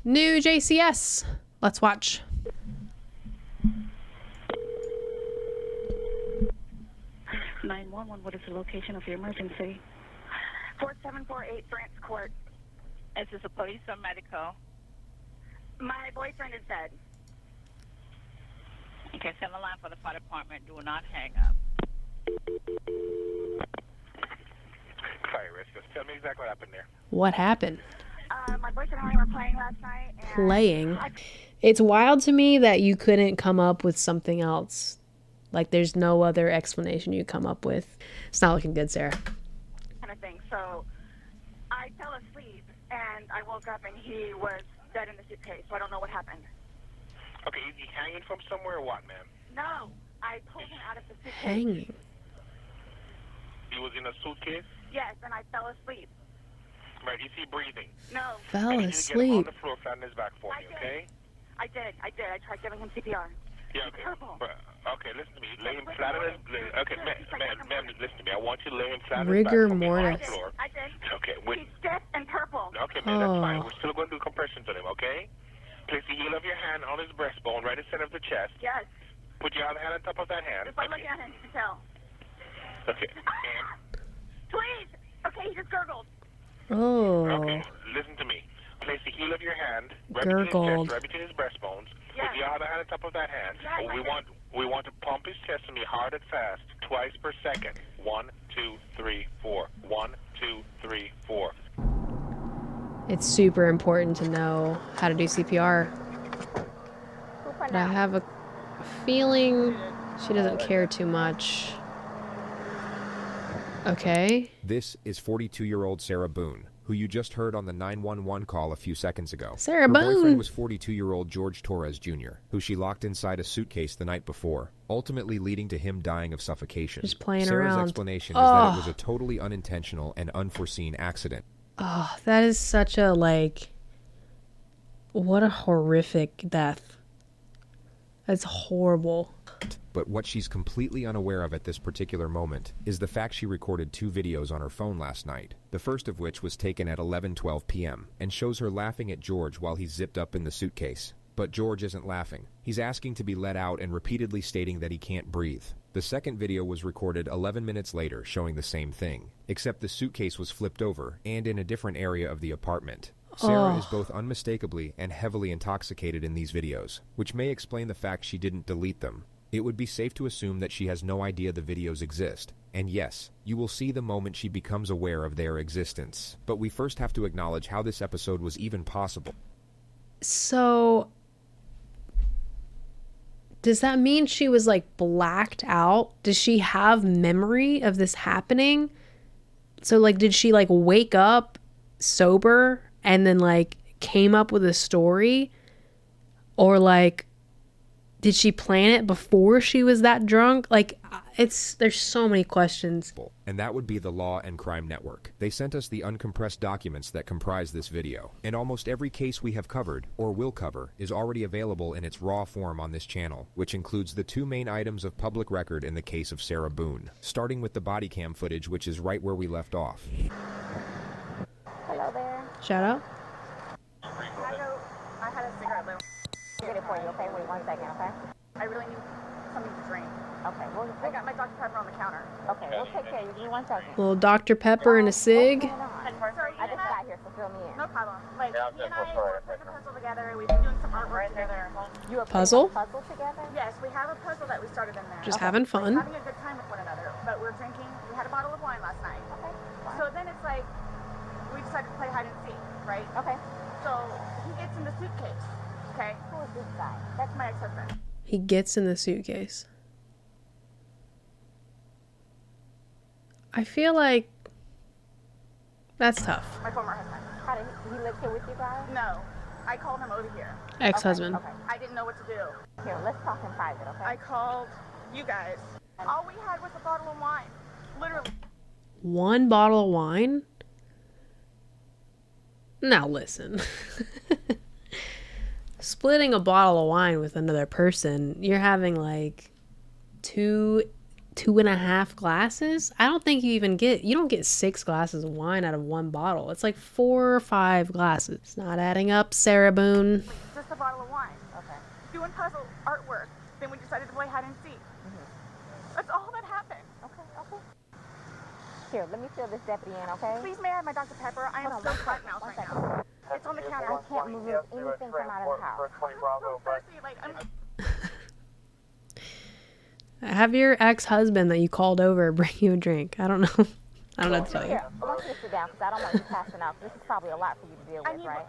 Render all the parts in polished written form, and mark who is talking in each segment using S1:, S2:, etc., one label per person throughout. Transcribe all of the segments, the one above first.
S1: New JCS. Let's watch.
S2: 911, what is the location of your emergency?
S3: 4748 France Court.
S4: Is this a police or medical?
S3: My boyfriend is dead.
S4: Okay, send the line for the fire department. Do not hang up.
S5: Sorry, Rich. Just tell me exactly what happened there.
S1: What happened?
S3: My boyfriend and I were playing last night. And
S1: Playing? It's wild to me that you couldn't come up with something else. Like, there's no other explanation you come up with. It's not looking good, Sarah.
S3: Kind of thing. So I fell asleep and I woke up and he was dead in the suitcase. So I don't know what happened.
S5: Okay, is he hanging from somewhere or what, ma'am?
S3: No, I pulled him out of the suitcase.
S1: Hanging.
S5: He was in a suitcase?
S3: Yes, and I fell asleep.
S5: Right, is he breathing?
S3: No.
S1: Fell
S5: I need you to get him on
S1: asleep.
S5: the floor, flat on his back for me, okay?
S3: I did. I tried giving him CPR.
S5: Yeah, okay.
S3: Purple.
S5: Okay, listen to me. Lay him flat on his... Okay, ma'am, listen to me. I want you to lay him flat on his
S1: Rigor
S5: back for me on
S1: mortis.
S5: the floor.
S3: I did.
S5: Okay,
S3: He's stiff and purple.
S5: Okay, man, that's fine.
S1: Oh.
S5: We're still going to do compressions on him, okay? Place the heel of your hand on his breastbone, right in the center of the chest.
S3: Yes.
S5: Put your other hand on top of that hand.
S3: Just by looking at him, you can tell.
S5: Okay. And,
S3: Please. Okay, he just gurgled.
S1: Oh.
S5: okay, listen to me. Place the heel of your hand right between his
S1: Gurgled.
S5: chest, right between his breastbones.
S3: Yes.
S5: Put your other hand on top of that hand.
S3: Yes,
S5: We want to pump his chest on you hard and fast, twice per second. 1, 2, 3, 4. 1, 2, 3, 4.
S1: It's super important to know how to do CPR. But I have a feeling she doesn't care too much. Okay.
S6: This is 42-year-old Sarah Boone, who you just heard on the 911 call a few seconds ago.
S1: Sarah
S6: Her
S1: Boone.
S6: boyfriend was 42-year-old George Torres Jr., who she locked inside a suitcase the night before, ultimately leading to him dying of suffocation.
S1: Just playing
S6: Sarah's
S1: around.
S6: explanation is that it was a totally unintentional and unforeseen accident.
S1: Oh, that is such a, like, what a horrific death. That's horrible.
S6: But what she's completely unaware of at this particular moment is the fact she recorded 2 videos on her phone last night, the first of which was taken at 11:12 p.m. and shows her laughing at George while he's zipped up in the suitcase. But George isn't laughing. He's asking to be let out and repeatedly stating that he can't breathe. The second video was recorded 11 minutes later, showing the same thing, except the suitcase was flipped over and in a different area of the apartment. Sarah is both unmistakably and heavily intoxicated in these videos, which may explain the fact she didn't delete them. It would be safe to assume that she has no idea the videos exist. And yes, you will see the moment she becomes aware of their existence. But we first have to acknowledge how this episode was even possible.
S1: So, does that mean she was, like, blacked out? Does she have memory of this happening? So, like, did she, like, wake up sober and then, like, came up with a story? Or, like, did she plan it before she was that drunk? Like, there's so many questions.
S6: And that would be the Law and Crime Network. They sent us the uncompressed documents that comprise this video. And almost every case we have covered, or will cover, is already available in its raw form on this channel, which includes the 2 main items of public record in the case of Sarah Boone, starting with the body cam footage, which is right where we left off.
S7: Hello there.
S1: Shout out.
S3: I had a cigarette lit.
S7: I'll get it for you, okay? Wait 1 second, okay?
S3: I really need something to drink.
S7: Okay,
S3: I got my Dr. Pepper on the counter.
S7: okay, we'll take care of you. Give me 1 second.
S1: Little Dr. Pepper and a cig.
S7: What's going on?
S3: Sorry,
S7: I just got here, so fill me in.
S3: No problem. Like, he and I were putting a puzzle together. We've been doing some artwork together.
S7: You were
S1: Puzzle?
S7: putting a puzzle together?
S3: Yes, we have a puzzle that we started in there.
S1: Just having fun.
S3: Having a good time with one another. But we're drinking. We had a bottle of wine last night.
S7: Okay.
S3: So then it's like, we decided to play hide and seek, right?
S7: Okay.
S3: So he gets in the suitcase, okay?
S7: Who is this guy?
S3: That's my ex-husband.
S1: He gets in the suitcase. I feel like that's tough.
S3: My former husband.
S7: How did he live here with you guys?
S3: No, I called him over here.
S1: Ex-husband.
S7: Okay.
S3: I didn't know what to do.
S7: Here, let's talk in private, okay?
S3: I called you guys. All we had was a bottle of wine. Literally.
S1: 1 bottle of wine? Now listen. Splitting a bottle of wine with another person, you're having like two 2.5 glasses? I don't think you don't get 6 glasses of wine out of one bottle. It's like 4 or 5 glasses. It's not adding up, Sarah Boone.
S3: Just a bottle of wine.
S7: Okay.
S3: Doing puzzle artwork. Then we decided to play hide and seek. That's all that happened.
S7: Okay. Here, let me fill this deputy in, okay?
S3: Please may I have my Dr. Pepper? I am
S7: Hold
S3: so
S7: on,
S3: flat mouth right now. It's on the counter.
S7: I can't move anything from out of the house.
S3: I'm so thirsty. Like,
S1: Have your ex-husband that you called over bring you a drink. I don't know. I don't know what to tell you.
S7: Here, I want you to sit down because I don't want you passing out. This is probably a lot for you to deal
S3: I
S7: with,
S3: need
S7: right?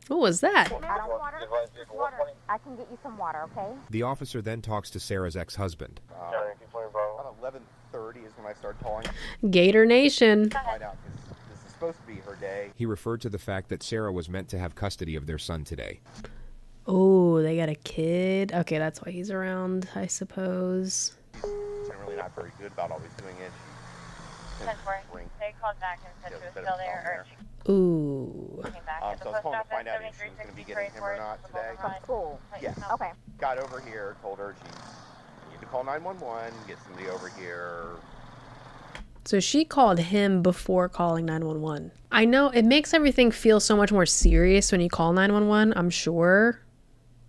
S1: What was that?
S3: May I have some water? Just water.
S7: I can get you some water, okay?
S6: The officer then talks to Sarah's ex-husband.
S8: About 11:30 is when I started calling.
S1: Gator Nation.
S8: Find out because this is supposed to be her day.
S6: He referred to the fact that Sarah was meant to have custody of their son today.
S1: Oh, they got a kid. Okay, that's why he's around, I suppose.
S8: She's generally not very good about always doing it.
S4: They called back and said she was still there, or she
S1: Ooh.
S4: came back.
S8: So I was calling to find out if she was going to be getting him or not today.
S7: From school.
S8: Yes.
S7: Okay.
S8: Got over here, told her she needed to call 911, get somebody over here.
S1: So she called him before calling 911. I know it makes everything feel so much more serious when you call 911, I'm sure.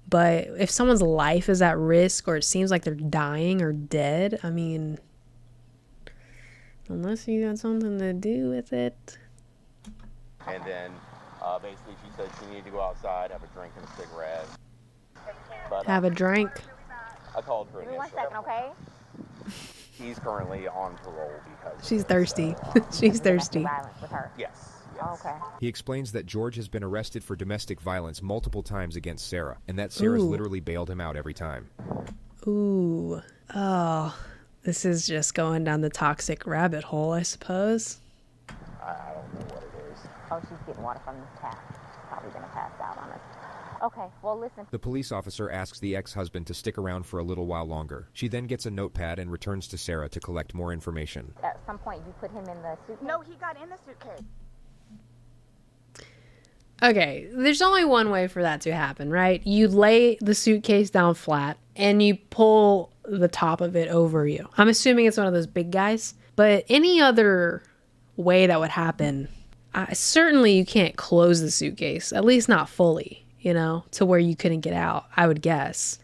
S1: But if someone's life is at risk or it seems like they're dying or dead, I mean, unless you got something to do with it.
S8: And then basically she said she needed to go outside, have a drink and a cigarette. But
S1: Have a drink.
S8: I called her
S7: Give me 1
S8: initially.
S7: second, okay?
S8: He's currently on parole because
S1: She's thirsty. She's thirsty.
S7: Violence with her.
S8: Yes.
S7: Okay.
S6: He explains that George has been arrested for domestic violence multiple times against Sarah, and that Sarah's
S1: Ooh.
S6: literally bailed him out every time.
S1: Ooh. Oh. This is just going down the toxic rabbit hole, I suppose.
S8: I don't know what it is.
S7: Oh, she's getting water from the tap. Probably gonna pass out on us. Okay, well, listen.
S6: The police officer asks the ex-husband to stick around for a little while longer. She then gets a notepad and returns to Sarah to collect more information.
S7: At some point, you put him in the suitcase?
S3: No, he got in the suitcase.
S1: Okay, there's only one way for that to happen, right? You lay the suitcase down flat and you pull the top of it over you. I'm assuming it's one of those big guys, but any other way that would happen, certainly you can't close the suitcase, at least not fully, you know, to where you couldn't get out, I would guess.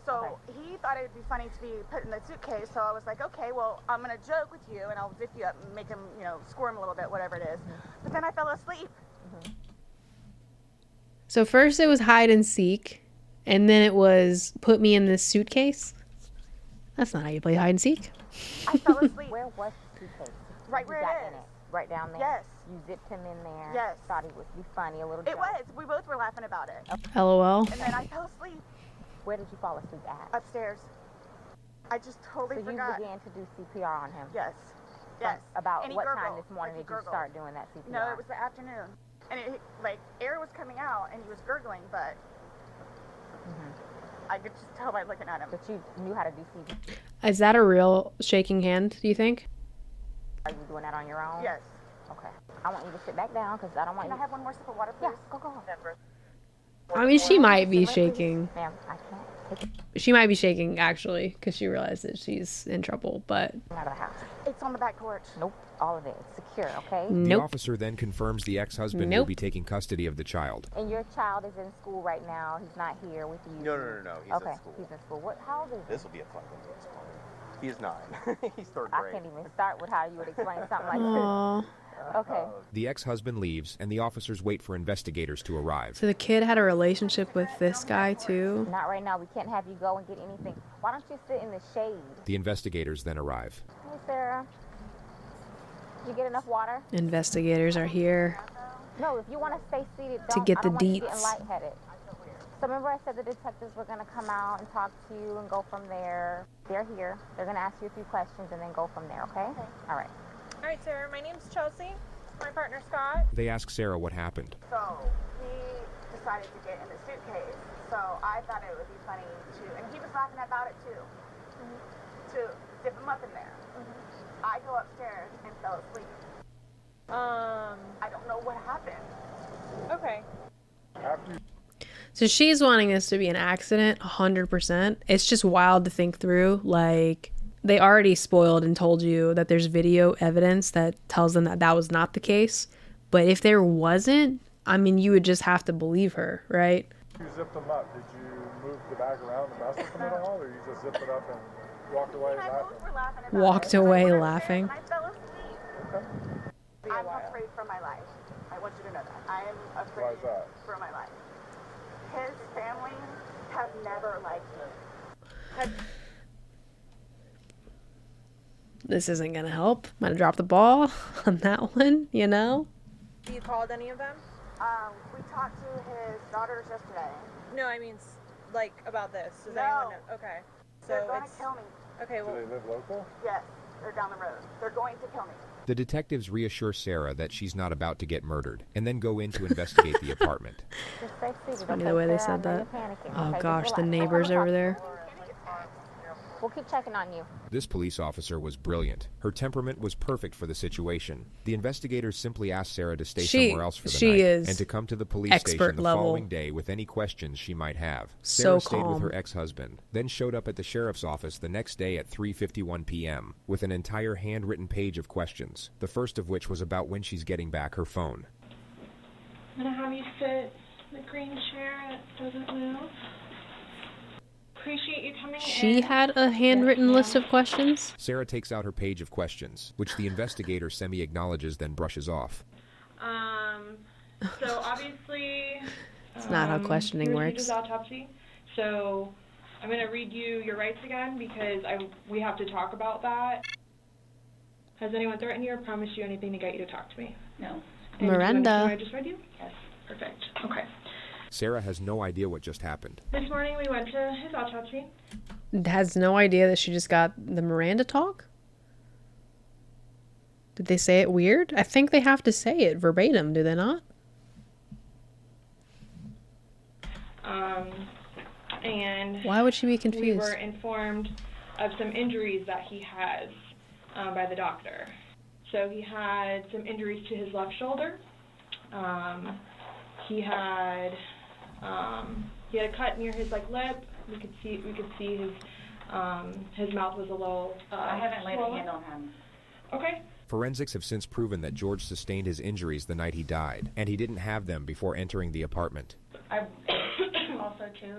S3: So he thought it would be funny to be put in the suitcase. So I was like, okay, well, I'm going to joke with you and I'll zip you up and make him, you know, squirm a little bit, whatever it is. But then I fell asleep.
S1: So first it was hide and seek, and then it was put me in this suitcase. That's not how you play hide and seek.
S3: I fell asleep.
S7: Where was the suitcase?
S3: Right
S7: You
S3: where
S7: got
S3: it
S7: in
S3: is.
S7: it. Right down there?
S3: Yes.
S7: You zipped him in there.
S3: Yes.
S7: Thought he would be funny, a little
S3: It
S7: joke.
S3: was. We both were laughing about it.
S1: LOL.
S3: And then I fell asleep
S7: Where did you fall asleep at?
S3: upstairs. I just
S7: So
S3: totally
S7: you
S3: forgot.
S7: began to do CPR on him?
S3: Yes. Yes.
S7: About
S3: And he
S7: what time
S3: gurgled,
S7: this morning
S3: like he
S7: did you
S3: gurgled.
S7: start doing that CPR?
S3: No, it was the afternoon. And it, like, air was coming out and he was gurgling, but I could just tell by looking at him.
S7: But you knew how to do CPR.
S1: Is that a real shaking hand, do you think?
S7: Are you doing that on your own?
S3: Yes.
S7: Okay. I want you to sit back down because I don't want
S3: Can I
S7: you
S3: have one more sip of water, please?
S7: Yeah, go.
S1: I mean, she might be shaking.
S7: Ma'am, I can't take it
S1: She might be shaking, actually, because she realized that she's in trouble, but
S7: out of the house.
S3: It's on the back porch.
S7: Nope. All of it. It's secure, okay?
S6: The
S1: nope.
S6: officer then confirms the ex-husband will
S1: Nope.
S6: be taking custody of the child.
S7: And your child is in school right now. He's not here with you.
S8: No. He's
S7: Okay,
S8: at school.
S7: he's in school. How old is he?
S8: This will be a fun one to explain. He's 9. He's third
S7: I
S8: grade.
S7: can't even start with how you would explain something like
S1: Aww.
S7: this. Okay.
S6: The ex-husband leaves, and the officers wait for investigators to arrive.
S1: So the kid had a relationship with this guy, too?
S7: Not right now. We can't have you go and get anything. Why don't you sit in the shade?
S6: The investigators then arrive.
S7: Hey, Sarah. Did you get enough water?
S1: Investigators are here.
S7: No, if you want to stay seated,
S1: To
S7: don't.
S1: get
S7: I
S1: the
S7: don't want you getting
S1: deets.
S7: lightheaded. So remember I said the detectives were going to come out and talk to you and go from there. They're here. They're going to ask you a few questions and then go from there, okay? All right.
S9: All right, Sarah, my name's Chelsea. My partner, Scott.
S6: They ask Sarah what happened.
S3: So he decided to get in the suitcase. So I thought it would be funny to, and he was laughing about it too, to dip him up in there. I go upstairs and fell asleep. I don't know what happened.
S9: Okay.
S1: So she's wanting this to be an accident, 100%. It's just wild to think through. Like, they already spoiled and told you that there's video evidence that tells them that that was not the case. But if there wasn't, I mean, you would just have to believe her, right?
S10: You zipped them up. Did you move the bag around and mess with them at all, or you just zipped it up and walked away laughing?
S1: Walked away laughing.
S3: I fell asleep.
S10: Okay.
S3: I'm afraid for my life. I want you to know that. I am afraid
S10: Why is that?
S3: for my life. His family have never liked me.
S1: This isn't going to help. I'm going to drop the ball on that one, you know?
S9: You called any of them?
S3: We talked to his daughters yesterday.
S9: No, I mean, like, about this. Does
S3: No.
S9: anyone know? Okay. So
S3: They're going to
S9: it's...
S3: kill me.
S9: Okay,
S10: Do
S9: well...
S10: they live local?
S3: Yes, they're down the road. They're going to kill me.
S6: The detectives reassure Sarah that she's not about to get murdered, and then go in to investigate the apartment.
S7: Just stay seated.
S1: It's funny the way they said that. Oh gosh, the neighbors over there.
S7: We'll keep checking on you.
S6: This police officer was brilliant. Her temperament was perfect for the situation. The investigators simply asked Sarah to stay somewhere else for the night
S1: is
S6: and to come to the police
S1: expert
S6: station the
S1: level.
S6: following day with any questions she might have.
S1: So
S6: Sarah stayed
S1: calm.
S6: with her ex-husband, then showed up at the sheriff's office the next day at 3:51 p.m. with an entire handwritten page of questions, the first of which was about when she's getting back her phone.
S11: I'm going to have you sit in the green chair that doesn't move. Appreciate you coming
S1: She
S11: in.
S1: had a handwritten list of questions.
S6: Sarah takes out her page of questions, which the investigator semi-acknowledges then brushes off.
S11: So obviously...
S1: It's not how questioning
S11: you
S1: works.
S11: received his autopsy. So I'm going to read you your rights again because we have to talk about that. Has anyone threatened you or promised you anything to get you to talk to me?
S2: No.
S11: And
S1: Miranda.
S11: Do you understand what I just read you? Yes. Perfect. Okay.
S6: Sarah has no idea what just happened.
S11: This morning we went to his autopsy.
S1: Has no idea that she just got the Miranda talk? Did they say it weird? I think they have to say it verbatim, do they not?
S11: And
S1: why would she be
S11: we
S1: confused?
S11: were informed of some injuries that he has by the doctor. So he had some injuries to his left shoulder. He had a cut near his lip. We could see his mouth was a little
S2: I haven't laid a
S11: swollen.
S2: hand on him.
S11: Okay.
S6: Forensics have since proven that George sustained his injuries the night he died, and he didn't have them before entering the apartment.
S2: I also too,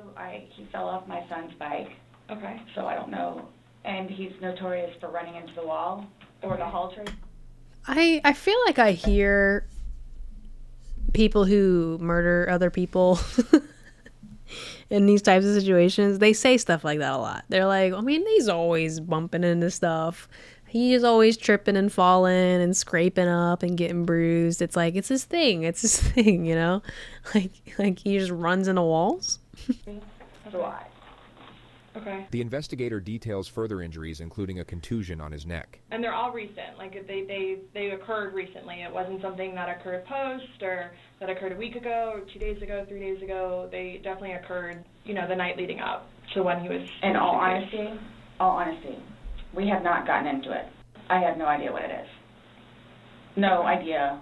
S2: he fell off my son's bike.
S11: Okay.
S2: So I don't know. And he's notorious for running into the wall or the hall tree.
S1: I feel like I hear people who murder other people in these types of situations, they say stuff like that a lot. They're like, I mean, he's always bumping into stuff. He's always tripping and falling and scraping up and getting bruised. It's like, it's his thing. It's his thing, you know? Like he just runs into walls.
S2: So I.
S11: Okay.
S6: The investigator details further injuries, including a contusion on his neck.
S11: And they're all recent. Like they occurred recently. It wasn't something that occurred post or that occurred a week ago or 2 days ago, 3 days ago. They definitely occurred, the night leading up to when he was.
S2: In all honesty, we have not gotten into it. I have no idea what it is. No idea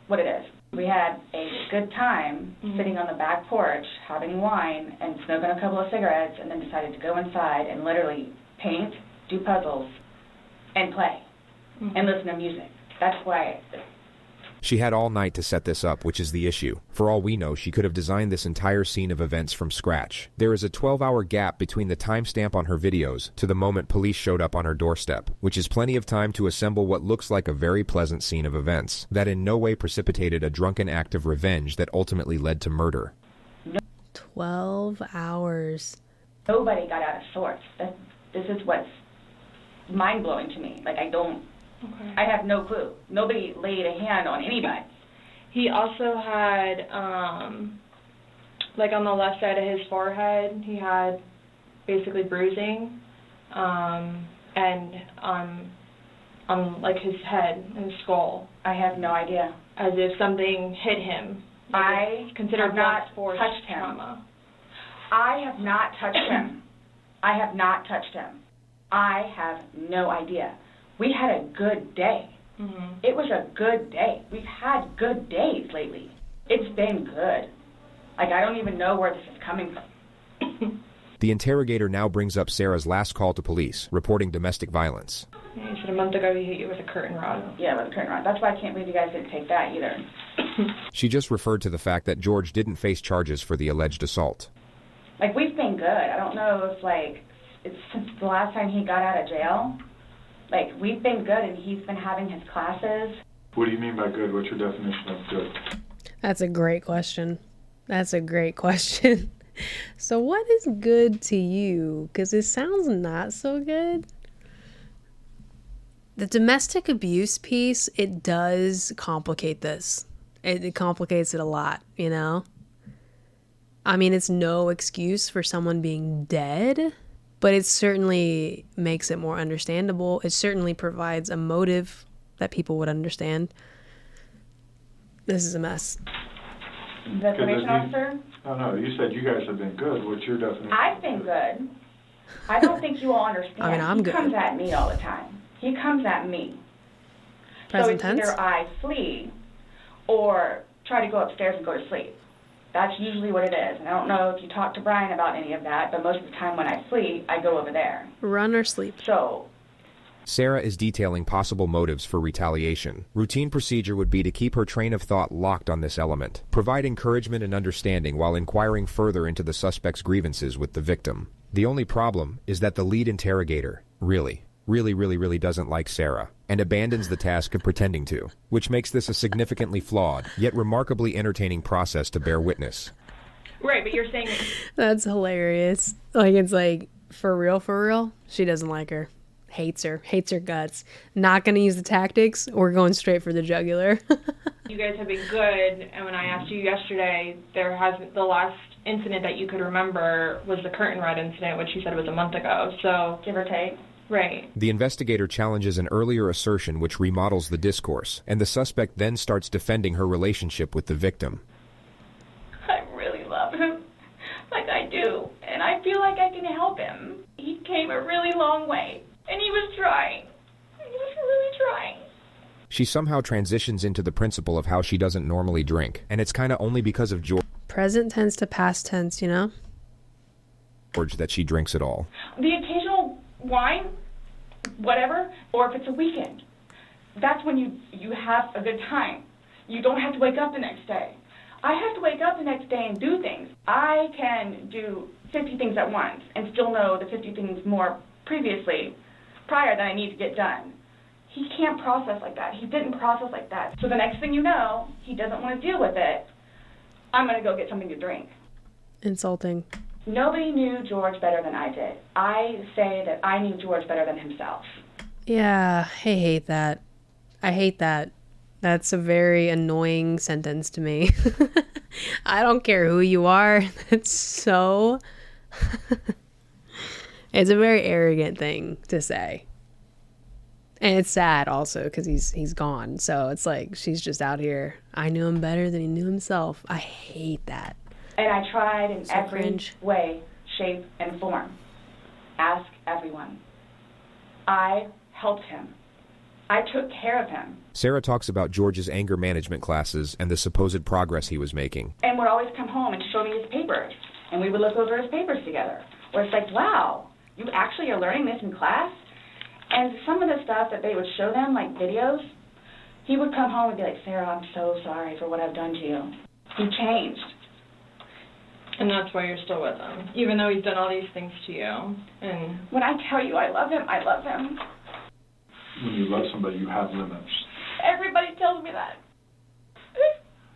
S2: what it is. We had a good time sitting on the back porch, having wine, and smoking a couple of cigarettes, and then decided to go inside and literally paint, do puzzles, and play, and listen to music. That's why.
S6: She had all night to set this up, which is the issue. For all we know, she could have designed this entire scene of events from scratch. There is a 12-hour gap between the timestamp on her videos to the moment police showed up on her doorstep, which is plenty of time to assemble what looks like a very pleasant scene of events that in no way precipitated a drunken act of revenge that ultimately led to murder.
S1: 12 hours.
S2: Nobody got out of sorts. This is what's mind-blowing to me.
S11: Okay.
S2: I have no clue. Nobody laid a hand on anybody.
S11: He also had, on the left side of his forehead, he had basically bruising, and on his head and skull.
S2: I have no idea.
S11: As if something hit him.
S2: I
S11: considered
S2: have not
S11: force
S2: touched him.
S11: trauma.
S2: I have not touched him. I have not touched him. I have no idea. We had a good day. It was a good day. We've had good days lately. It's been good. Like, I don't even know where this is coming from.
S6: The interrogator now brings up Sarah's last call to police, reporting domestic violence.
S11: You said a month ago he hit you with a curtain rod.
S2: Yeah, with a curtain rod. That's why I can't believe you guys didn't take that either.
S6: She just referred to the fact that George didn't face charges for the alleged assault.
S2: Like, we've been good. I don't know if, like, it's since the last time he got out of jail. Like, we've been good, and he's been having his classes.
S10: What do you mean by good? What's your definition of good?
S1: That's a great question. That's a great question. So what is good to you? Because it sounds not so good. The domestic abuse piece, it does complicate this. It complicates it a lot, you know? I mean, it's no excuse for someone being dead, but it certainly makes it more understandable. It certainly provides a motive that people would understand. This is a mess.
S2: The probation officer?
S10: Oh, no, you said you guys have been good. What's your definition?
S2: I've been good. I don't think you all understand.
S1: I mean, I'm good.
S2: He comes at me all the time. He comes at me.
S1: Present
S2: so it's
S1: tense?
S2: either I flee or try to go upstairs and go to sleep. That's usually what it is. And I don't know if you talk to Brian about any of that, but most of the time when I flee, I go over there.
S1: Run or sleep.
S2: So
S6: Sarah is detailing possible motives for retaliation. Routine procedure would be to keep her train of thought locked on this element, provide encouragement and understanding while inquiring further into the suspect's grievances with the victim. The only problem is that the lead interrogator really doesn't like Sarah and abandons the task of pretending to, which makes this a significantly flawed, yet remarkably entertaining process to bear witness.
S11: Right, but you're saying...
S1: That's hilarious. Like, it's like, for real, she doesn't like her. Hates her guts. Not gonna use the tactics. We're going straight for the jugular.
S11: You guys have been good, and when I asked you yesterday, the last incident that you could remember was the curtain rod incident, which you said was a month ago, so...
S2: Give or take.
S11: Right.
S6: The investigator challenges an earlier assertion which remodels the discourse, and the suspect then starts defending her relationship with the victim.
S2: I really love him. Like I do. And I feel like I can help him. He came a really long way. And he was trying. He was really trying.
S6: She somehow transitions into the principle of how she doesn't normally drink, and it's kind of only because of
S1: Present tense to past tense, you know?
S6: George that she drinks at all.
S2: The occasional wine, whatever, or if it's a weekend, that's when you have a good time. You don't have to wake up the next day. I have to wake up the next day and do things. I can do 50 things at once and still know the 50 things more prior that I need to get done. He can't process like that. He didn't process like that. So the next thing you know, he doesn't want to deal with it. I'm going to go get something to drink.
S1: Insulting.
S2: Nobody knew George better than I did. I say that I knew George better than himself.
S1: Yeah, I hate that. I hate that. That's a very annoying sentence to me. I don't care who you are. That's so... It's a very arrogant thing to say. And it's sad also because he's gone. So it's like she's just out here. I knew him better than he knew himself. I hate that.
S2: And I tried in every
S1: cringe.
S2: way, shape, and form. Ask everyone. I helped him. I took care of him.
S6: Sarah talks about George's anger management classes and the supposed progress he was making.
S2: And would always come home and show me his papers. And we would look over his papers together. Where it's like, wow, you actually are learning this in class? And some of the stuff that they would show them, like videos, he would come home and be like, Sarah, I'm so sorry for what I've done to you. He changed.
S11: And that's why you're still with him, even though he's done all these things to you. And
S2: when I tell you I love him, I love him.
S10: When you love somebody, you have limits.
S2: Everybody tells me that.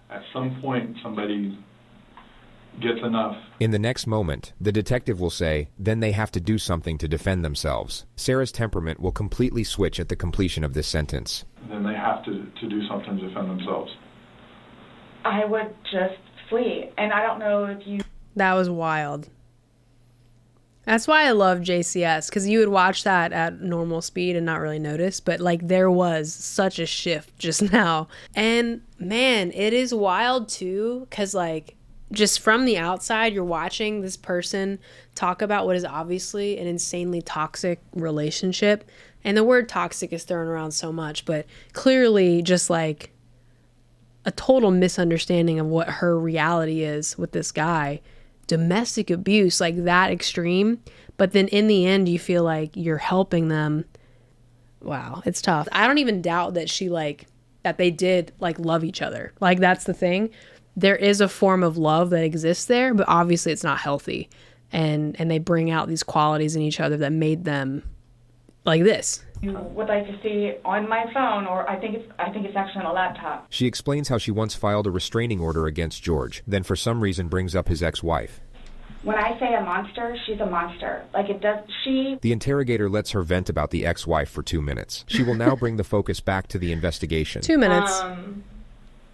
S10: At some point, somebody gets enough.
S6: In the next moment, the detective will say, then they have to do something to defend themselves. Sarah's temperament will completely switch at the completion of this sentence.
S10: Then they have to do something to defend themselves.
S2: I would just flee. And I don't know if you...
S1: That was wild. That's why I love JCS, because you would watch that at normal speed and not really notice, but like there was such a shift just now. And man, it is wild too, because like just from the outside, you're watching this person talk about what is obviously an insanely toxic relationship. And the word toxic is thrown around so much, but clearly just like a total misunderstanding of what her reality is with this guy. Domestic abuse, like that extreme. But then in the end, you feel like you're helping them. Wow, it's tough. I don't even doubt that that they did like love each other. Like that's the thing. There is a form of love that exists there, but obviously it's not healthy. And they bring out these qualities in each other that made them like this.
S2: You would like to see on my phone, or I think it's actually on a laptop.
S6: She explains how she once filed a restraining order against George, then for some reason brings up his ex-wife.
S2: When I say a monster, she's a monster.
S6: The interrogator lets her vent about the ex-wife for 2 minutes. She will now bring the focus back to the investigation.
S1: 2 minutes.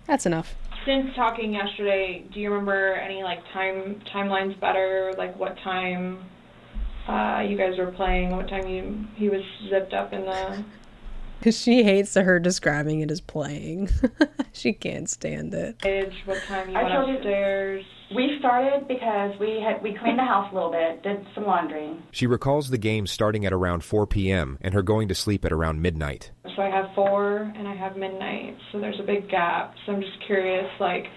S1: That's enough.
S11: Since talking yesterday, do you remember any like timelines better? Like what time you guys were playing? What time he was zipped up in the?
S1: She hates her describing it as playing. She can't stand it.
S11: What time you went upstairs?
S2: We started because we cleaned the house a little bit, did some laundry.
S6: She recalls the game starting at around 4 p.m. and her going to sleep at around midnight.
S11: So I have 4 and I have midnight, so there's a big gap. So I'm just curious, like,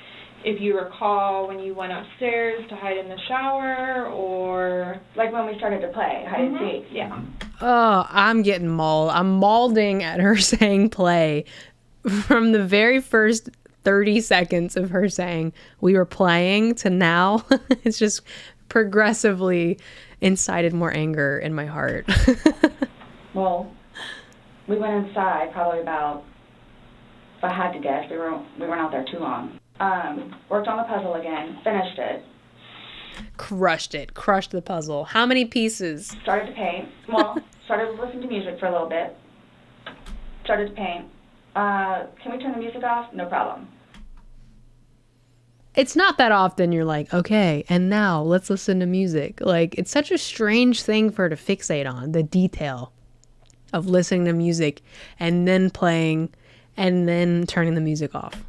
S11: if you recall when you went upstairs to hide in the shower, or
S2: like when we started to play hide and seek.
S11: Yeah.
S1: Oh, I'm getting mauled. I'm mauling at her saying play from the very first 30 seconds of her saying we were playing to now. It's just progressively incited more anger in my heart.
S2: Well, we went inside probably about, if I had to guess, we weren't out there too long. Worked on the puzzle again, finished it.
S1: Crushed the puzzle. How many pieces?
S2: Started to paint. Well, started listening to music for a little bit. Started to paint. Can we turn the music off? No problem.
S1: It's not that often you're like, okay, and now let's listen to music. Like, it's such a strange thing for her to fixate on, the detail of listening to music and then playing and then turning the music off.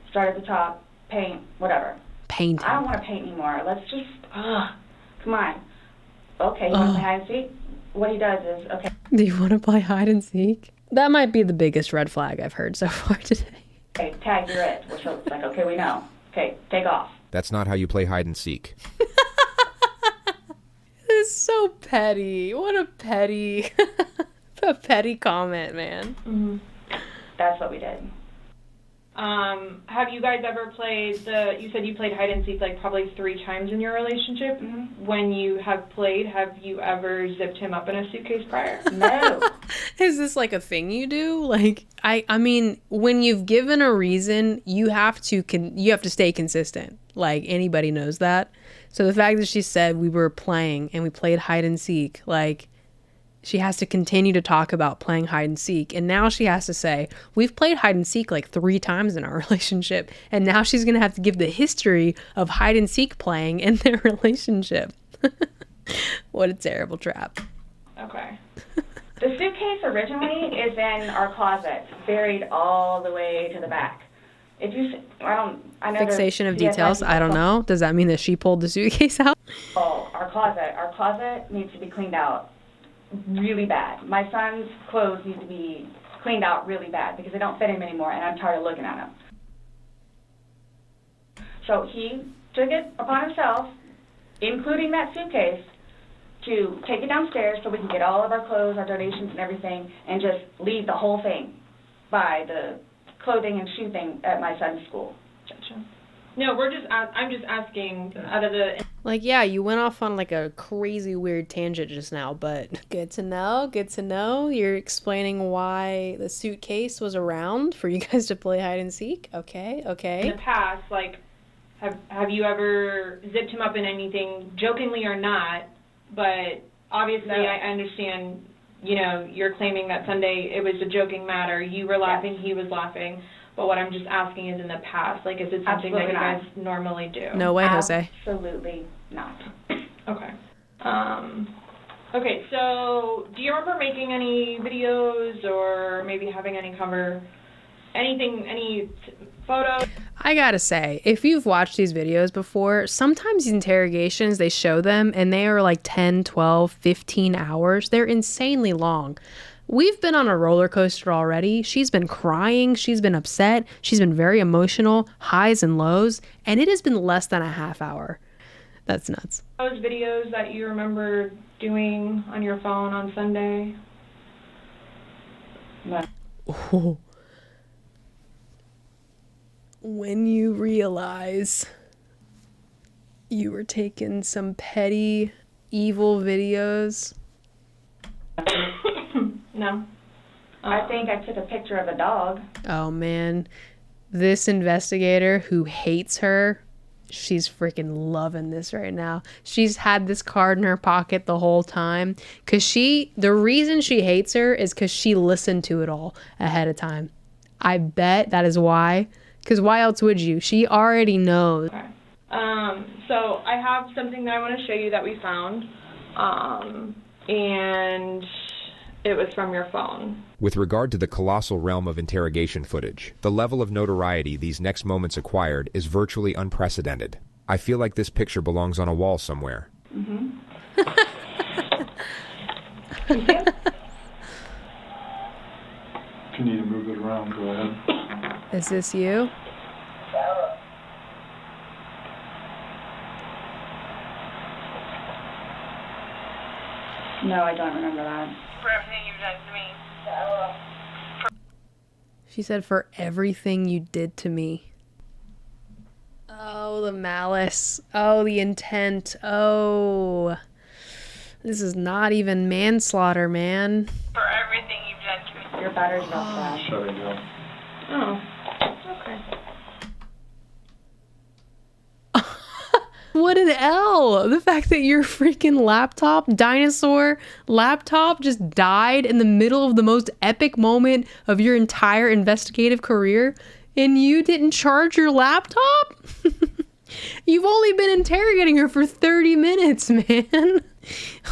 S2: Start at the top, paint, whatever.
S1: Painting.
S2: I don't want to paint anymore. Let's just, come on. Okay, you want to play hide and seek? What he does is, okay.
S1: Do you want to play hide and seek? That might be the biggest red flag I've heard so far today.
S2: Okay, tag, you're it. We're like, okay, we know. Okay, take off.
S6: That's not how you play hide and seek.
S1: This is so petty. What a petty, a petty comment, man.
S2: Mm-hmm. That's what we did.
S11: Have you guys ever played you said you played hide and seek like probably 3 times in your relationship.
S2: Mm-hmm.
S11: When you have played, have you ever zipped him up in a suitcase prior?
S2: No.
S1: Is this like a thing you do? Like, I mean, when you've given a reason, you have to stay consistent. Like, anybody knows that. So the fact that she said we were playing and we played hide and seek, like, she has to continue to talk about playing hide and seek. And now she has to say, we've played hide and seek like 3 times in our relationship. And now she's going to have to give the history of hide and seek playing in their relationship. What a terrible trap.
S11: Okay.
S2: The suitcase originally is in our closet, buried all the way to the back. If you, I know
S1: Fixation of details. I don't know. Does that mean that she pulled the suitcase out?
S2: Oh, our closet needs to be cleaned out really bad. My son's clothes need to be cleaned out really bad because they don't fit him anymore, and I'm tired of looking at them. So he took it upon himself, including that suitcase, to take it downstairs so we can get all of our clothes, our donations and everything, and just leave the whole thing by the clothing and shoe thing at my son's school.
S11: Gotcha. No, I'm just asking out of the...
S1: Like, yeah, you went off on like a crazy weird tangent just now, but good to know. You're explaining why the suitcase was around for you guys to play hide and seek. Okay.
S11: In the past, like, have you ever zipped him up in anything, jokingly or not? But obviously, no. I understand, you're claiming that Sunday it was a joking matter. You were laughing, yes. He was laughing. But what I'm just asking is in the past, like, is it something that you guys normally do?
S1: No way, Jose.
S2: Absolutely not.
S11: Okay. Okay, so do you remember making any videos or maybe having any photos?
S1: I gotta say, if you've watched these videos before, sometimes these interrogations, they show them and they are like 10, 12, 15 hours. They're insanely long. We've been on a roller coaster already. She's been crying. She's been upset. She's been very emotional, highs and lows. And it has been less than a half hour. That's nuts.
S11: Those videos that you remember doing on your phone on Sunday?
S1: Oh. When you realize you were taking some petty, evil videos.
S11: No.
S2: I think I took a picture of a dog.
S1: Oh man, this investigator who hates her, she's freaking loving this right now. She's had this card in her pocket the whole time because the reason she hates her is because she listened to it all ahead of time. I bet that is why. Because why else would you? She already knows.
S11: Okay. So I have something that I want to show you that we found. And it was from your phone.
S6: With regard to the colossal realm of interrogation footage, the level of notoriety these next moments acquired is virtually unprecedented. I feel like this picture belongs on a wall somewhere.
S2: Mm-hmm.
S10: If you need to move it around, go ahead.
S1: Is this you?
S2: No, I don't remember that.
S4: For everything you've done to me.
S1: She said, for everything you did to me. Oh, the malice. Oh, the intent. Oh. This is not even manslaughter, man.
S4: For everything you've done to me.
S2: Your battery's not flat.
S10: Shut it down.
S11: Oh, okay.
S1: What an L. The fact that your freaking dinosaur laptop just died in the middle of the most epic moment of your entire investigative career and you didn't charge your laptop? You've only been interrogating her for 30 minutes, man.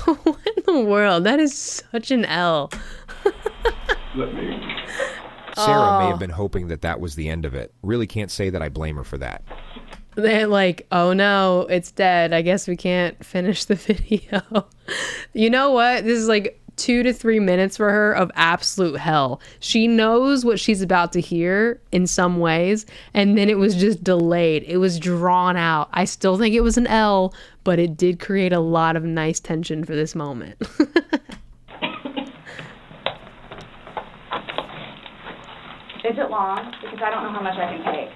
S1: What in the world? That is such an L.
S10: Let me.
S6: Sarah may have been hoping that was the end of it. Really can't say that I blame her for that.
S1: They're like, oh no, it's dead. I guess we can't finish the video. You know what? This is like 2 to 3 minutes for her of absolute hell. She knows what she's about to hear in some ways, and then it was just delayed. It was drawn out. I still think it was an L, but it did create a lot of nice tension for this moment.
S2: Is it long? Because I don't know how much I can take.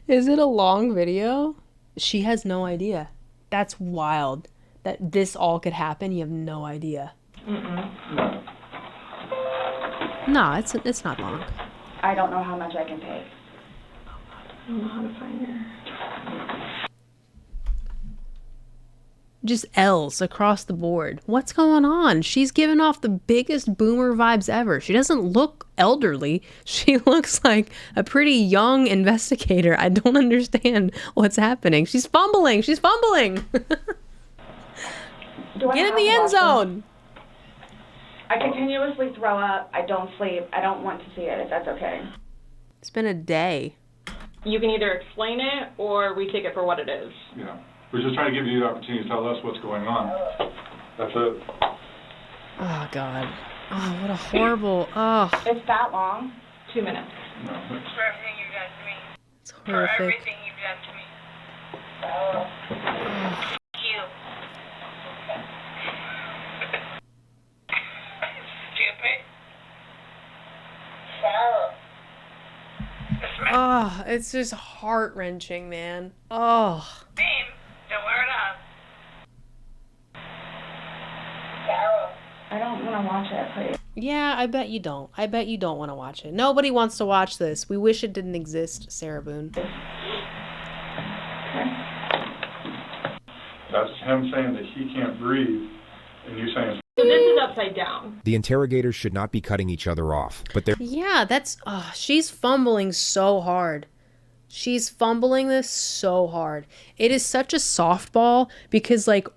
S1: Is it a long video? She has no idea. That's wild. That this all could happen. You have no idea.
S11: Mm-mm.
S1: No, it's not long.
S2: I don't know how much I can take.
S11: I don't know how to find her.
S1: Just L's across the board. What's going on? She's giving off the biggest boomer vibes ever. She doesn't look elderly. She looks like a pretty young investigator. I don't understand what's happening. She's fumbling. Get in the end zone.
S2: I continuously throw up. I don't sleep. I don't want to see it, if that's okay.
S1: It's been a day.
S11: You can either explain it or we take it for what it is.
S10: Yeah. We're just trying to give you the opportunity to tell us what's going on. That's it.
S1: Oh, God. Oh, what a horrible... Oh.
S2: It's that long?
S11: 2 minutes.
S10: No.
S4: For everything you've done to me.
S1: It's
S4: For
S1: horrific.
S4: everything you've done to me. Thank you. Stupid.
S1: Oh, it's just heart-wrenching, man. Oh.
S4: Babe, don't wear it up.
S2: I don't want to watch it, please.
S1: Yeah, I bet you don't. I bet you don't want to watch it. Nobody wants to watch this. We wish it didn't exist, Sarah Boone.
S10: That's him saying that he can't breathe, and you saying...
S11: So this is upside down.
S6: The interrogators should not be cutting each other off, but they're...
S1: Yeah, that's... she's fumbling so hard. She's fumbling this so hard. It is such a softball because, like,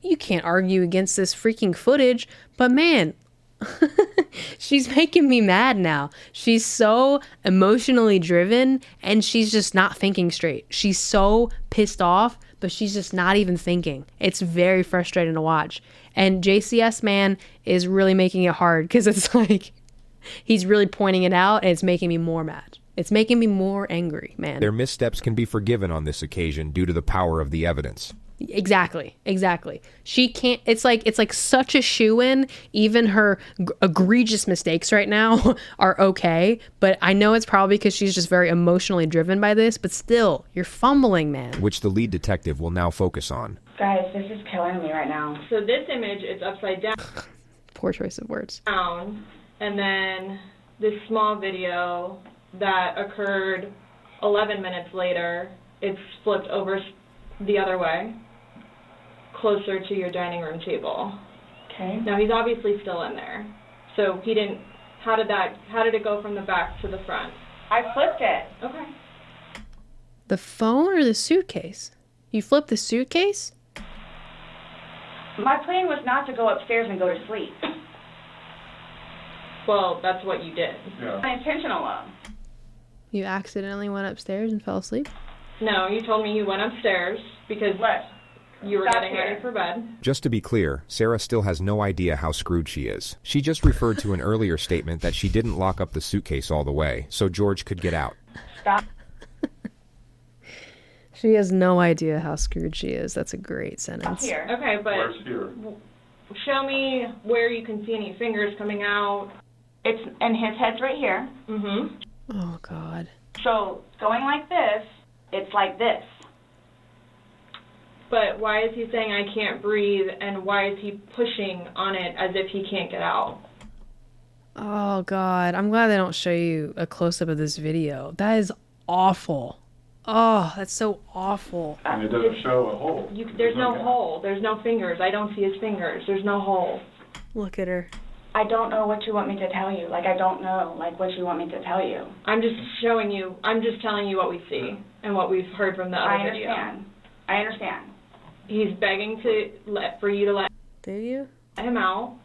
S1: you can't argue against this freaking footage, but man, she's making me mad now. She's so emotionally driven and she's just not thinking straight. She's so pissed off, but she's just not even thinking. It's very frustrating to watch. And JCS man is really making it hard because it's like he's really pointing it out and it's making me more mad. It's making me more angry, man.
S6: Their missteps can be forgiven on this occasion due to the power of the evidence.
S1: Exactly. She can't, it's like such a shoo-in. Even her egregious mistakes right now are okay, but I know it's probably because she's just very emotionally driven by this, but still, you're fumbling, man.
S6: Which the lead detective will now focus on.
S2: Guys, this is killing me right now.
S11: So this image, it's upside down.
S1: Poor choice of words.
S11: And then this small video that occurred 11 minutes later, it's flipped over the other way, closer to your dining room table.
S2: Okay.
S11: Now he's obviously still in there. So he didn't, how did it go from the back to the front?
S2: I flipped it.
S11: Okay.
S1: The phone or the suitcase? You flipped the suitcase?
S2: My plan was not to go upstairs and go to sleep.
S11: Well, that's what you did.
S10: Yeah.
S2: Unintentional.
S1: You accidentally went upstairs and fell asleep?
S11: No, you told me you went upstairs because you were getting ready for bed.
S6: Just to be clear, Sarah still has no idea how screwed she is. She just referred to an earlier statement that she didn't lock up the suitcase all the way, so George could get out.
S2: Stop.
S1: She has no idea how screwed she is. That's a great sentence.
S2: Here.
S11: Okay, but
S10: Where's here?
S11: show me where you can see any fingers coming out.
S2: And his head's right here.
S11: Mm-hmm.
S1: Oh, God.
S2: So going like this, it's like this.
S11: But why is he saying I can't breathe, and why is he pushing on it as if he can't get out?
S1: Oh, God. I'm glad they don't show you a close-up of this video. That is awful. Oh, that's so awful.
S10: And it doesn't show a hole.
S11: There's no hole. There's no fingers. I don't see his fingers. There's no hole.
S1: Look at her.
S2: I don't know what you want me to tell you. Like, I don't know, like, what you want me to tell you.
S11: I'm just showing you. I'm just telling you what we see and what we've heard from the other video.
S2: I understand.
S11: He's begging for you to let him out.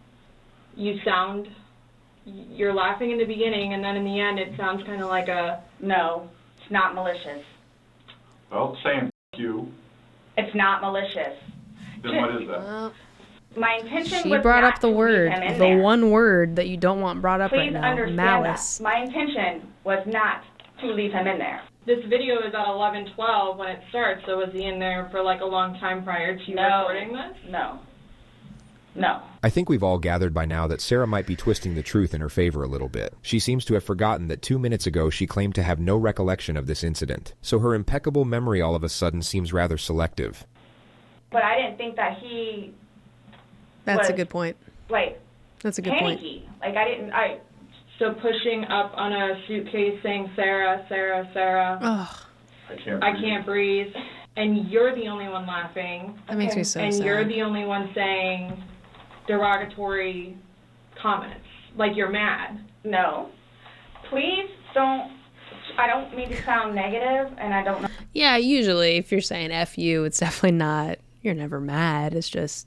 S11: You're laughing in the beginning, and then in the end, it sounds kind of like a...
S2: No, it's not malicious.
S10: Well, saying you.
S2: It's not malicious.
S10: Then what is that?
S2: My intention
S1: She
S2: was
S1: brought
S2: not
S1: up the
S2: to
S1: word,
S2: leave him in
S1: the
S2: there.
S1: one word that you don't want brought up
S2: Please
S1: right now,
S2: understand
S1: malice.
S2: that. My intention was not to leave him in there.
S11: This video is at 11:12 when it starts, so was he in there for like a long time prior to recording this?
S2: No.
S6: I think we've all gathered by now that Sarah might be twisting the truth in her favor a little bit. She seems to have forgotten that 2 minutes ago she claimed to have no recollection of this incident, so her impeccable memory all of a sudden seems rather selective.
S2: But I didn't think that he
S1: That's a good point.
S2: Like,
S1: That's a good point.
S2: panicky. Like,
S11: So pushing up on a suitcase saying, Sarah, Sarah, Sarah,
S1: Ugh,
S11: I can't breathe, and you're the only one laughing.
S1: that makes me so
S11: and
S1: sad.
S11: you're the only one saying derogatory comments, like you're mad.
S2: No. Please don't, I don't mean to sound negative, and I don't know.
S1: Yeah, usually if you're saying F you, it's definitely not, you're never mad. It's just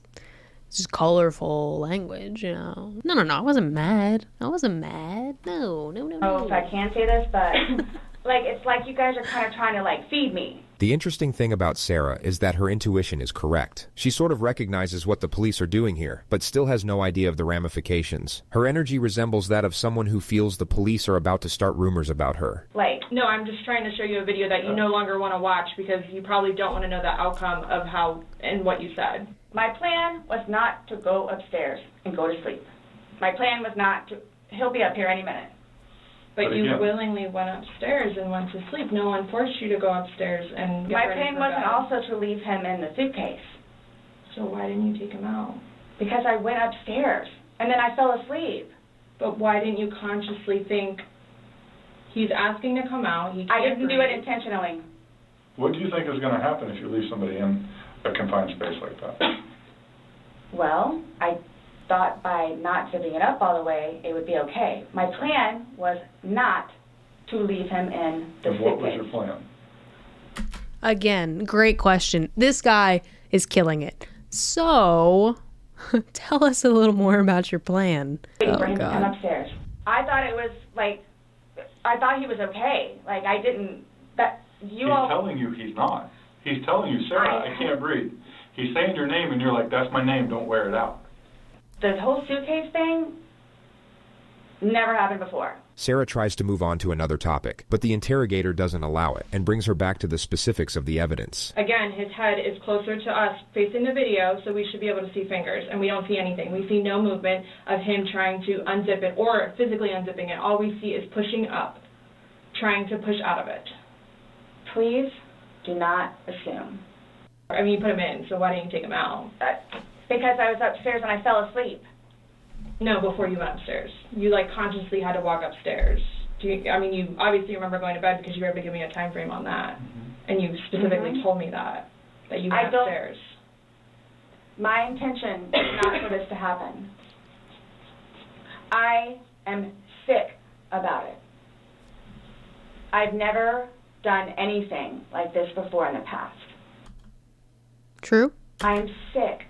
S1: colorful language, you know. No, I wasn't mad. No.
S2: Oh, if I can say this, but, like, it's like you guys are kind of trying to, like, feed me.
S6: The interesting thing about Sarah is that her intuition is correct. She sort of recognizes what the police are doing here, but still has no idea of the ramifications. Her energy resembles that of someone who feels the police are about to start rumors about her.
S11: No, I'm just trying to show you a video that you no longer want to watch because you probably don't want to know the outcome of how and what you said.
S2: My plan was not to go upstairs and go to sleep. My plan was not to, he'll be up here any minute.
S11: But you willingly went upstairs and went to sleep. No one forced you to go upstairs and get
S2: My
S11: ready
S2: plan
S11: for
S2: wasn't
S11: bed.
S2: also to leave him in the suitcase.
S11: So why didn't you take him out?
S2: Because I went upstairs, and then I fell asleep.
S11: But why didn't you consciously think, he's asking to come out, he can't
S2: I didn't do
S11: breathe.
S2: it intentionally.
S10: What do you think is going to happen if you leave somebody in a confined space like that?
S2: Well, I thought by not giving it up all the way, it would be okay. My plan was not to leave him in the
S10: And
S2: suitcase.
S10: what was your plan?
S1: Again, great question. This guy is killing it. So, tell us a little more about your plan.
S2: Waiting for him to come upstairs. I thought it was like, I thought he was okay. Like, I didn't,
S10: He's telling you he's not. He's telling you, Sarah, I can't breathe. He's saying your name, and you're like, that's my name, don't wear it out.
S2: The whole suitcase thing never happened before.
S6: Sarah tries to move on to another topic, but the interrogator doesn't allow it and brings her back to the specifics of the evidence.
S11: Again, his head is closer to us facing the video, so we should be able to see fingers, and we don't see anything. We see no movement of him trying to unzip it or physically unzipping it. All we see is pushing up, trying to push out of it.
S2: Please do not assume.
S11: I mean, you put him in, so why didn't you take him out?
S2: Because I was upstairs and I fell asleep.
S11: No, before you went upstairs. You, like, consciously had to walk upstairs. You obviously remember going to bed because you were able to give me a time frame on that. And you specifically told me that you went upstairs.
S2: My intention is not for this to happen. I am sick about it. I've never done anything like this before in the past.
S1: True.
S2: I am sick.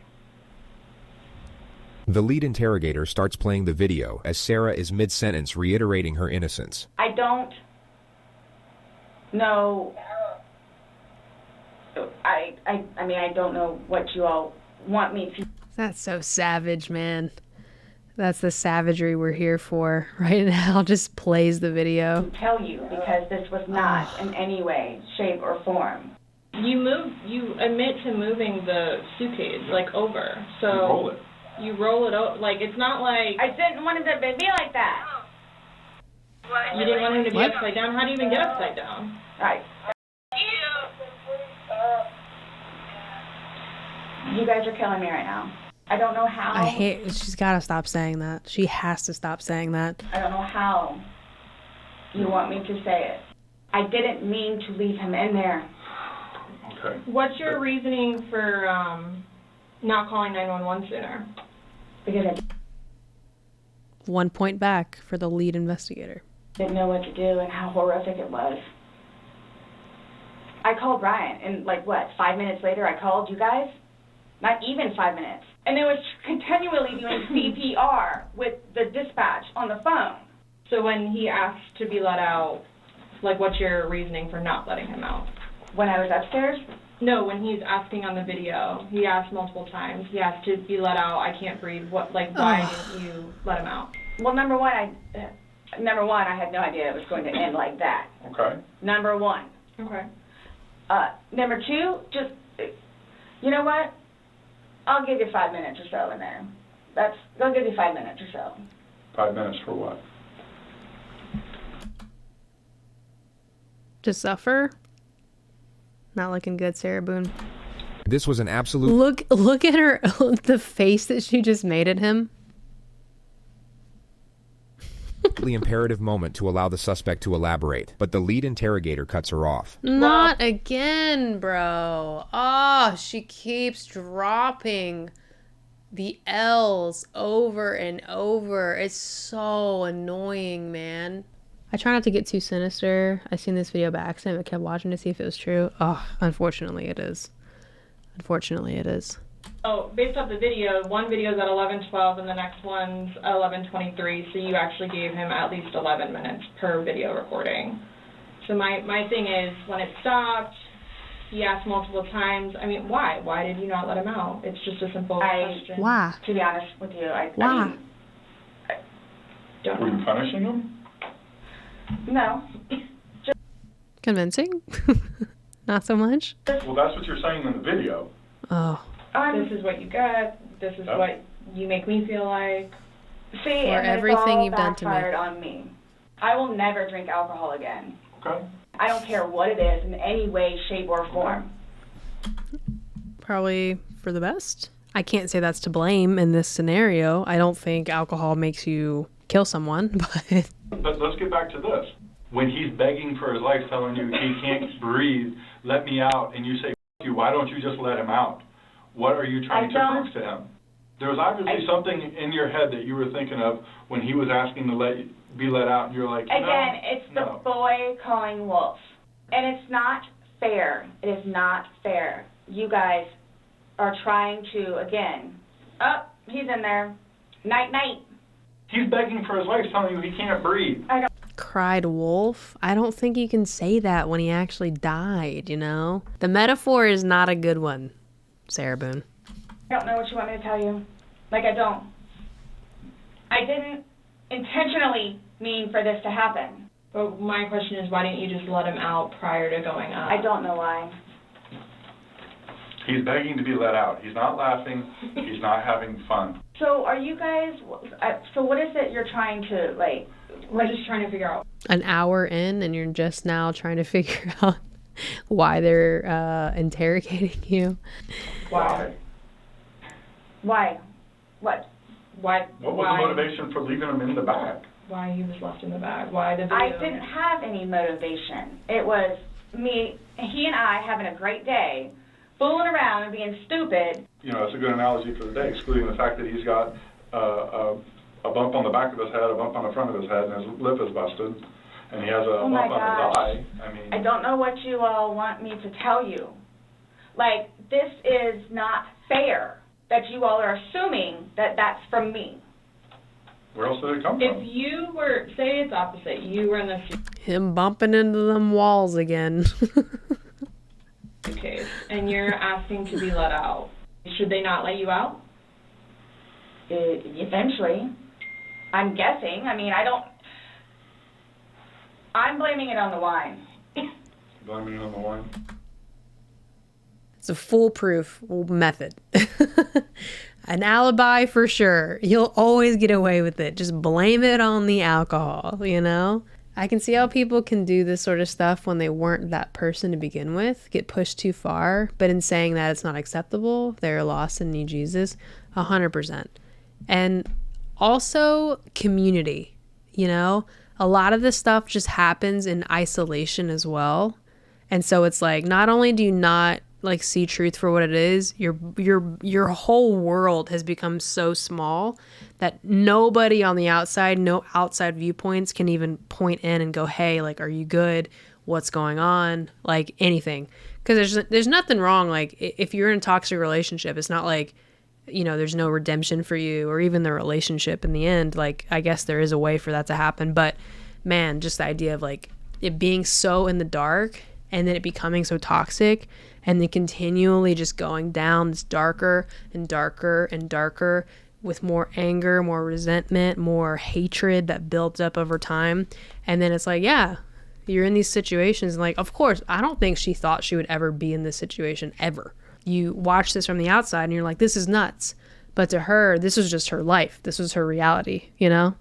S6: The lead interrogator starts playing the video as Sarah is mid-sentence reiterating her innocence.
S2: I don't know. I don't know what you all want me to.
S1: That's so savage, man. That's the savagery we're here for right now. Just plays the video.
S2: Tell you because this was not in any way, shape, or form.
S11: You admit to moving the suitcase, like, over. So
S10: You roll it.
S11: You roll it over. Like, it's not like...
S2: I didn't want it to be like that.
S11: You didn't want him to be
S1: What?
S11: upside down? How do you even get upside down?
S2: Right. You guys are killing me right now. I don't know how.
S1: She's got to stop saying that. She has to stop saying that.
S2: I don't know how you want me to say it. I didn't mean to leave him in there.
S10: Okay.
S11: What's your reasoning for not calling 911 sooner?
S2: Because I
S1: 1 point back for the lead investigator.
S2: didn't know what to do and how horrific it was. I called Ryan, and 5 minutes later I called you guys? Not even 5 minutes. And it was continually doing CPR with the dispatch on the phone.
S11: So when he asked to be let out, what's your reasoning for not letting him out?
S2: When I was upstairs?
S11: No, when he's asking on the video, he asked multiple times. He asked to be let out. I can't breathe. Why didn't you let him out?
S2: Well, number one, I had no idea it was going to end like that.
S10: Okay.
S2: Number one.
S11: Okay.
S2: Number two, just, you know what? I'll give you 5 minutes or so in there. I'll give you 5 minutes or so.
S10: 5 minutes for what?
S1: To suffer? Not looking good, Sarah Boone.
S6: This was an absolute...
S1: Look at her, the face that she just made at him.
S6: imperative moment to allow the suspect to elaborate, but the lead interrogator cuts her off.
S1: Not again, bro. Oh, she keeps dropping the L's over and over. It's so annoying, man. I try not to get too sinister. I seen this video by accident, but kept watching to see if it was true. Oh, unfortunately it is. Unfortunately it is.
S11: Oh, based off the video, one video is at 11:12 and the next one's at 11:23, so you actually gave him at least 11 minutes per video recording. So my thing is, when it stopped, he asked multiple times, I mean, why? Why did you not let him out? It's just a simple question.
S1: Why?
S2: To be honest with you,
S1: Why?
S11: Don't
S10: Were you
S11: know.
S10: punishing him?
S2: No.
S1: Convincing? Not so much?
S10: Well, that's what you're saying in the video.
S1: Oh.
S11: This is what you get. This is what you make me feel like.
S2: See,
S1: For
S2: and
S1: everything
S2: it's all
S1: you've done to me.
S2: backfired on me. I will never drink alcohol again.
S10: Okay.
S2: I don't care what it is in any way, shape, or form.
S1: Probably for the best. I can't say that's to blame in this scenario. I don't think alcohol makes you kill someone, but...
S10: But let's get back to this. When he's begging for his life, telling you he can't breathe, let me out, and you say, F you, why don't you just let him out? What are you trying to prove to him? There was obviously something in your head that you were thinking of when he was asking to be let out, and you're like, no,
S2: Again, it's the boy calling wolf. And it's not fair. It is not fair. You guys are trying to, again, he's in there. Night, night.
S10: He's begging for his life, telling you he can't breathe.
S1: Cried wolf? I don't think you can say that when he actually died, you know? The metaphor is not a good one, Sarah Boone.
S2: I don't know what you want me to tell you. I don't. I didn't intentionally mean for this to happen.
S11: But my question is, why didn't you just let him out prior to going up?
S2: I don't know why.
S10: He's begging to be let out. He's not laughing. He's not having fun.
S2: So are you guys, so what is it you're trying to, like...
S11: We're just trying to figure out.
S1: An hour in and you're just now trying to figure out why they're interrogating you.
S10: Why?
S2: Why? What?
S11: Why?
S10: What was the motivation for leaving him in the bag?
S11: Why he was left in the bag? Why the video?
S2: I didn't have any motivation. It was me, he and I having a great day, fooling around and being stupid.
S10: You know, it's a good analogy for the day, excluding the fact that he's got a bump on the back of his head, a bump on the front of his head, and his lip is busted, and he has a bump on his eye.
S2: I don't know what you all want me to tell you. Like, this is not fair that you all are assuming that that's from me.
S10: Where else did it come from?
S11: If you were, say it's opposite, you were in the
S1: Him bumping into them walls again.
S11: suitcase, and you're asking to be let out, should they not let you out?
S2: Eventually. I'm guessing. I mean, I'm blaming it on the wine.
S10: Blaming it on the wine?
S1: It's a foolproof method. An alibi for sure. You'll always get away with it. Just blame it on the alcohol, you know? I can see how people can do this sort of stuff when they weren't that person to begin with, get pushed too far, but in saying that it's not acceptable, they're lost and need Jesus, 100%. And also community, you know? A lot of this stuff just happens in isolation as well. And so it's like, not only do you not like see truth for what it is, your whole world has become so small that nobody on the outside, no outside viewpoints can even point in and go, hey, like, are you good? What's going on? Like anything. Because there's nothing wrong. Like if you're in a toxic relationship, it's not like, you know, there's no redemption for you or even the relationship in the end. Like, I guess there is a way for that to happen. But man, just the idea of like it being so in the dark and then it becoming so toxic and then continually just going down this darker and darker and darker with more anger, more resentment, more hatred that builds up over time. And then it's like, yeah, you're in these situations. And like, of course, I don't think she thought she would ever be in this situation ever. You watch this from the outside and you're like, this is nuts. But to her, this was just her life. This was her reality, you know?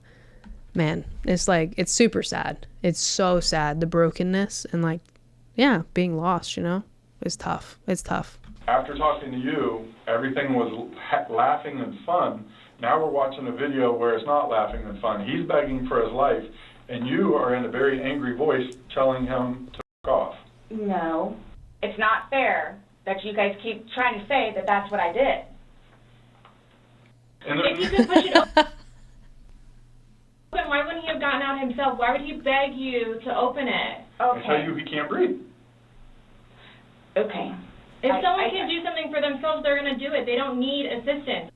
S1: Man, it's like, it's super sad. It's so sad, the brokenness and like, yeah, being lost, you know? It's tough. It's tough.
S10: After talking to you, everything was laughing and fun. Now we're watching a video where it's not laughing and fun. He's begging for his life, and you are in a very angry voice telling him to fuck off.
S2: No, it's not fair that you guys keep trying to say that that's what I did.
S10: And
S11: if you could push it open, why wouldn't he have gotten out himself? Why would he beg you to open it?
S2: Okay.
S10: And tell you he can't breathe.
S2: Okay.
S11: If someone can do something for themselves, they're going to do it. They don't need assistance.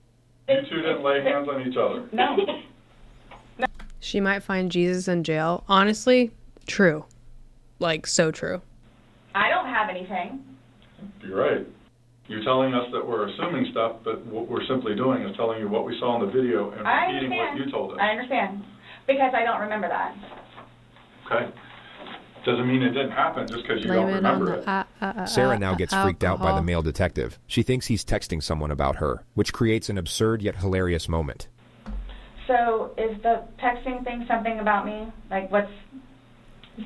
S10: You two didn't lay hands on each other.
S2: No.
S1: She might find Jesus in jail. Honestly, true. Like, so true.
S2: I don't have anything.
S10: You're right. You're telling us that we're assuming stuff, but what we're simply doing is telling you what we saw in the video and repeating what you told us.
S2: I understand. Because I don't remember that.
S10: Okay. Doesn't mean it didn't happen just because you don't remember it.
S6: Sarah now gets freaked out by the male detective. She thinks he's texting someone about her, which creates an absurd yet hilarious moment.
S2: So is the texting thing something about me? Like what's...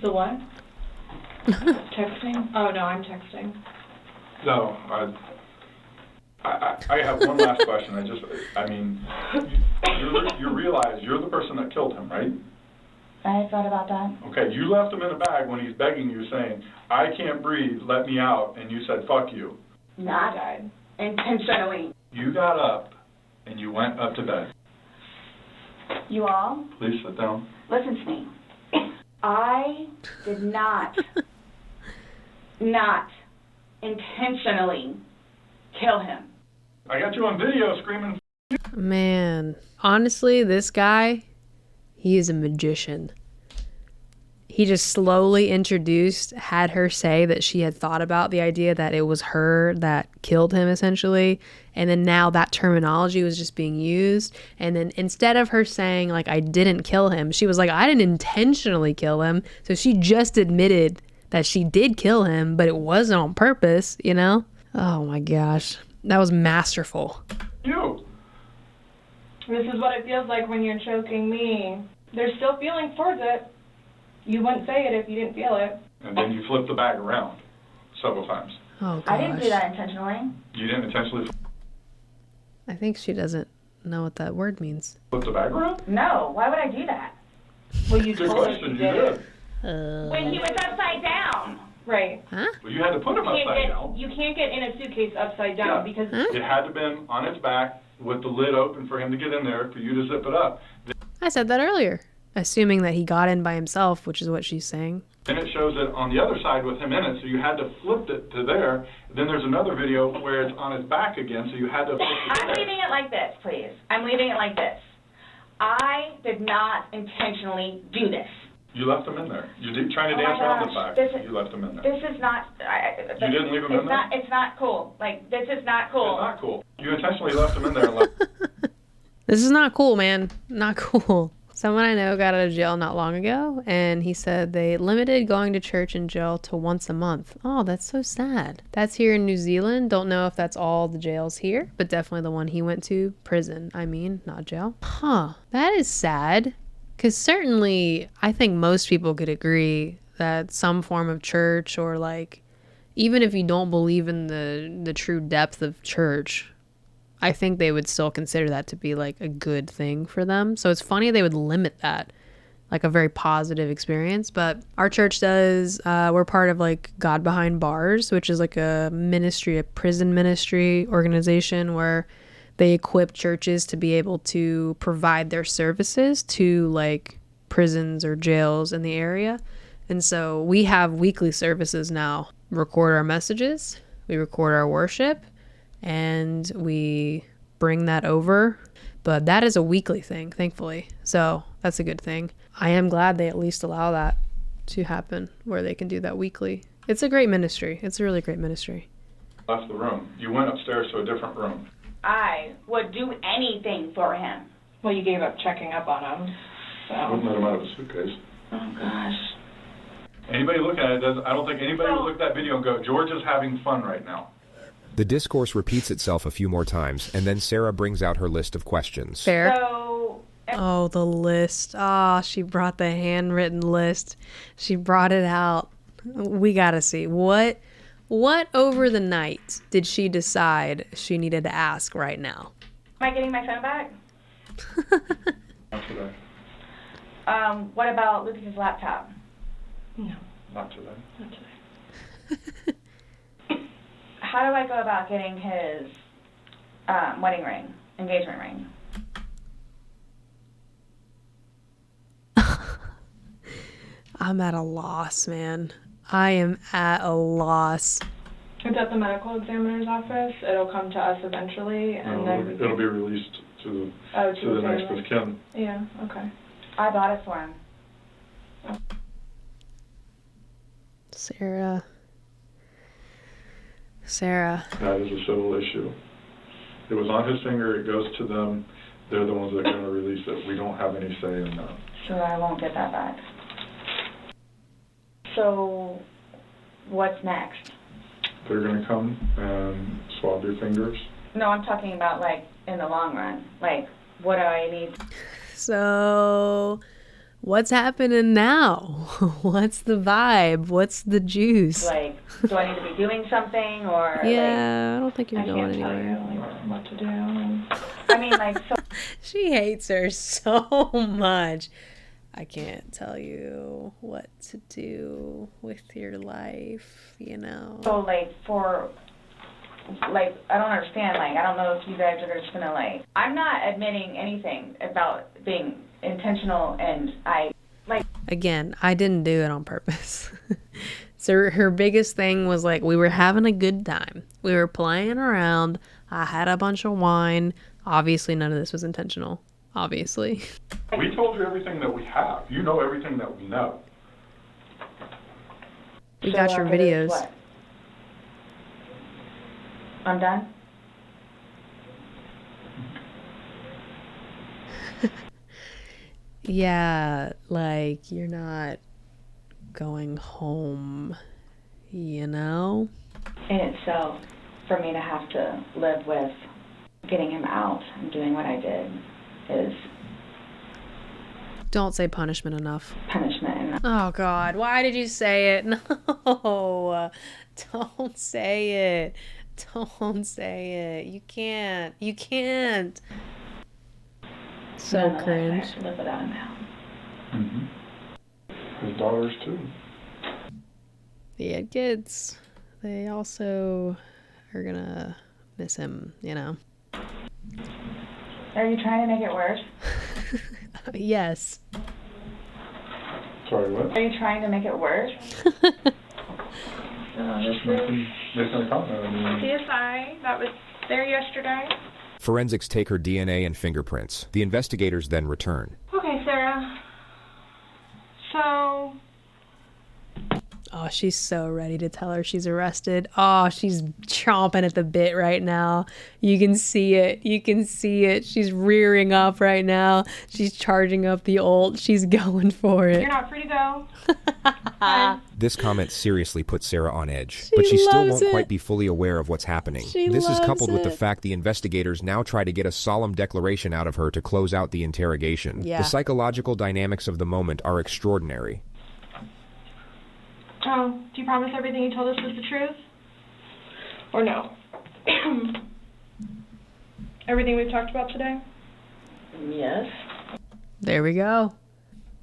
S11: The what? Texting? Oh, no, I'm texting.
S10: No, I have one last question. You realize you're the person that killed him, right?
S2: I thought about that.
S10: Okay, you left him in a bag when he's begging you, saying, I can't breathe, let me out, and you said, fuck you.
S2: Not intentionally.
S10: You got up, and you went up to bed.
S2: You all?
S10: Please sit down.
S2: Listen to me. I did not intentionally kill him.
S10: I got you on video screaming.
S1: Man, honestly, this guy, he is a magician. he just slowly had her say that she had thought about the idea that it was her that killed him, essentially. And then now that terminology was just being used. And then instead of her saying, like, I didn't kill him, she was like, I didn't intentionally kill him. So she just admitted that she did kill him, but it wasn't on purpose, you know? Oh my gosh. That was masterful.
S10: You.
S11: This is what it feels like when you're choking me. There's still feelings towards it. You wouldn't say it if you didn't feel it.
S10: And then you flip the bag around several times.
S1: Oh gosh.
S2: I didn't do that intentionally.
S10: You didn't intentionally
S1: I think she doesn't know what that word means.
S10: flip the bag around?
S2: No, why would I do that?
S11: Well, you
S10: Good
S11: told us
S10: question,
S11: you
S10: you
S11: did.
S10: did.
S2: When he was upside down.
S11: Right.
S1: Huh?
S10: Well, you had to put him upside down.
S11: You can't get in a suitcase upside down because
S10: It had to have been on its back with the lid open for him to get in there, for you to zip it up.
S1: I said that earlier. Assuming that he got in by himself, which is what she's saying.
S10: Then it shows it on the other side with him in it, so you had to flip it to there. Then there's another video where it's on his back again, so you had to flip it to
S2: I'm
S10: there.
S2: leaving it like this, please. I'm leaving it like this. I did not intentionally do this.
S10: You left him in there. You did trying to
S2: Oh my
S10: dance around the
S2: gosh,
S10: fact. You left him in there.
S2: This is not.
S10: You didn't leave him in there?
S2: It's not cool. Like, this is not cool.
S10: It's not cool. You intentionally left him in there and left.
S1: This is not cool, man. Not cool. Someone I know got out of jail not long ago, and he said they limited going to church in jail to once a month. Oh, that's so sad. That's here in New Zealand. Don't know if that's all the jails here, but definitely the one he went to. Prison, I mean, not jail. Huh. That is sad. Because certainly, I think most people could agree that some form of church, or like, even if you don't believe in the true depth of church, I think they would still consider that to be like a good thing for them. So it's funny they would limit that, like a very positive experience. But our church does, we're part of like God Behind Bars, which is like a ministry, a prison ministry organization where they equip churches to be able to provide their services to like prisons or jails in the area. And so we have weekly services now. Record our messages, we record our worship, and we bring that over. But that is a weekly thing, thankfully. So that's a good thing. I am glad they at least allow that to happen, where they can do that weekly. It's a great ministry. It's a really great ministry.
S10: Left the room. You went upstairs to a different room.
S2: I would do anything for him.
S11: well, you gave up checking up on him. So.
S10: I wouldn't let him out of a suitcase.
S2: Oh gosh.
S10: Anybody looking at it doesn't. I don't think anybody would look at that video and go, George is having fun right now.
S6: The discourse repeats itself a few more times, and then Sarah brings out her list of questions.
S1: Fair.
S2: So.
S1: Oh, the list. Ah, she brought the handwritten list. She brought it out. We gotta see. What over the night did she decide she needed to ask right now?
S2: Am I getting my phone back?
S10: Not today.
S2: What about Lucas's laptop?
S11: No,
S10: Not today.
S11: not today.
S2: How do I go about getting his wedding ring, engagement ring?
S1: I'm at a loss, man. I am at a loss.
S11: It's at the medical examiner's office. It'll come to us eventually, and then
S10: It'll be released to the next
S11: family.
S10: of kin.
S11: Yeah. Okay.
S2: I bought it for him.
S1: Sarah.
S10: That is a civil issue. It was on his finger. It goes to them. They're the ones that are going to release it. We don't have any say in that.
S2: So I won't get that back. So, what's next?
S10: They're going to come and swab your fingers.
S2: No, I'm talking about, like, in the long run. Like, what do I need?
S1: So, what's happening now? What's the vibe? What's the juice?
S2: Like, do I need to be doing something, or,
S1: Yeah, I don't think you're
S11: I
S1: going
S11: can't tell
S1: anywhere.
S11: you like what to do. And
S2: I mean, like, so...
S1: She hates her so much. I can't tell you what to do with your life, you know.
S2: So, like, I don't understand, like, I don't know if you guys are just gonna, like, I'm not admitting anything about being intentional, and
S1: Again, I didn't do it on purpose. So her biggest thing was, like, we were having a good time. We were playing around. I had a bunch of wine. Obviously, none of this was intentional. Obviously.
S10: We told you everything that we have. You know everything that we know.
S1: We
S2: So
S1: got your
S2: after this,
S1: videos.
S2: what? I'm done?
S1: Yeah, like, you're not going home, you know?
S2: In itself, for me to have to live with getting him out and doing what I did is
S1: Don't say punishment enough.
S2: punishment.
S1: Oh, God, why did you say it? No, don't say it. Don't say it. You can't. You can't. So
S2: Nonetheless, I
S1: cringe.
S2: have to live without him now.
S10: Mm-hmm. His daughters too.
S1: He had kids. They also are gonna miss him, you know.
S2: Are you trying to make it worse?
S1: Yes.
S10: Sorry, what?
S2: Are you trying to make it worse?
S10: Making a comment. I mean,
S11: CSI that was there yesterday.
S6: Forensics take her DNA and fingerprints. The investigators then return.
S11: Okay, Sarah. So,
S1: Oh, she's so ready to tell her she's arrested. Oh, she's chomping at the bit right now. You can see it. You can see it. She's rearing up right now. She's charging up the ult. She's going for it.
S11: you're not free to go.
S6: This comment seriously puts Sarah on edge, but she still
S1: loves
S6: won't
S1: it.
S6: quite be fully aware of what's happening.
S1: She
S6: This is
S1: loves
S6: coupled with the
S1: it.
S6: fact the investigators now try to get a solemn declaration out of her to close out the interrogation.
S1: Yeah.
S6: The psychological dynamics of the moment are extraordinary.
S11: Oh, do you promise everything you told us was the truth? Or no? Everything we've talked about today?
S2: Yes.
S1: There we go.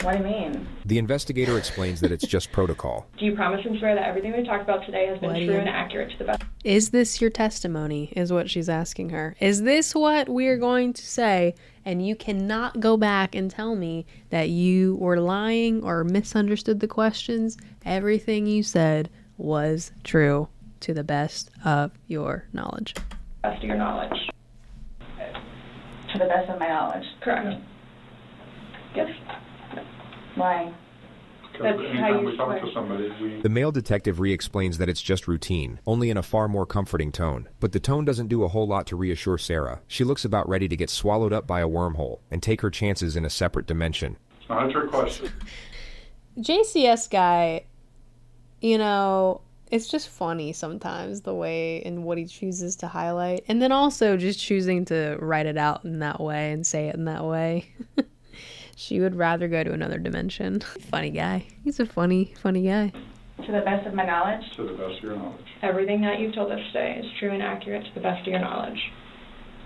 S2: What do you mean?
S6: The investigator explains that it's just protocol.
S11: Do you promise and swear that everything we've talked about today has been
S1: What do
S11: true
S1: you-
S11: and accurate to the best?
S1: Is this your testimony, is what she's asking her. Is this what we're going to say? And you cannot go back and tell me that you were lying or misunderstood the questions. Everything you said was true to the best of your knowledge.
S11: Best of your knowledge.
S2: To the best of my knowledge.
S11: Correct. Yes.
S2: Why?
S11: That's
S10: because
S11: how
S10: anytime
S11: you
S10: we talk
S11: swear.
S10: to somebody, we
S6: The male detective re-explains that it's just routine, only in a far more comforting tone. But the tone doesn't do a whole lot to reassure Sarah. She looks about ready to get swallowed up by a wormhole and take her chances in a separate dimension.
S10: it's not a trick question.
S1: JCS guy, you know, it's just funny sometimes the way and what he chooses to highlight. And then also just choosing to write it out in that way and say it in that way. She would rather go to another dimension. Funny guy. He's a funny guy.
S2: To the best of my knowledge?
S10: To the best of your knowledge.
S11: Everything that you've told us today is true and accurate to the best of your knowledge.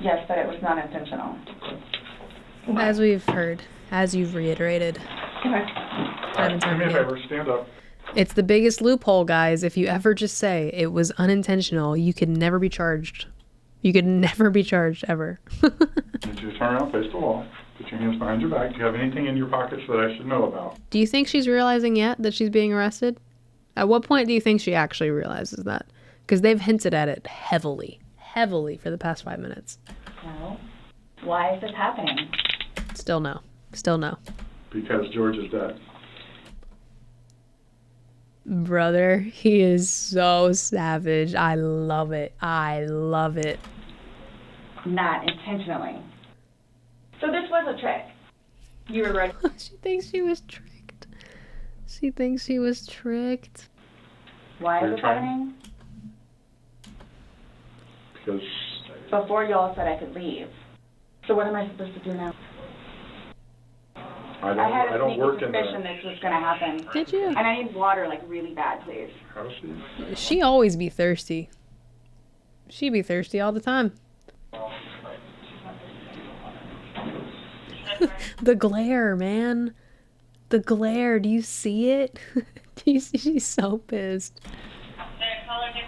S2: Yes, but it was not intentional.
S1: As we've heard, as you've reiterated
S11: Okay.
S1: time and time
S10: Do me a
S1: again.
S10: favor, stand up.
S1: It's the biggest loophole, guys. If you ever just say it was unintentional, you could never be charged. You could never be charged, ever.
S10: Need you to turn around, face the wall. Put your hands behind your back. Do you have anything in your pockets that I should know about?
S1: Do you think she's realizing yet that she's being arrested? At what point do you think she actually realizes that? Because they've hinted at it heavily for the past 5 minutes.
S2: No. Why is this happening?
S1: Still no. Still no.
S10: Because George is dead.
S1: Brother, he is so savage. I love it. I love it.
S2: Not intentionally. So this was a trick.
S11: You were ready.
S1: She thinks she was tricked. She thinks she was tricked.
S2: Why is
S10: You're
S2: this
S10: trying-
S2: happening?
S10: Because
S2: Before y'all said I could leave. So what am I supposed to do now?
S10: I
S2: I had a
S10: don't
S2: sneaky
S10: work in
S2: suspicion
S10: the...
S2: this was going to happen.
S1: Did you?
S2: And I need water, like, really bad, please.
S10: How does she?
S1: She always be thirsty. She be thirsty all the time. The glare, man. The glare. Do you see it? Do you see? She's so pissed.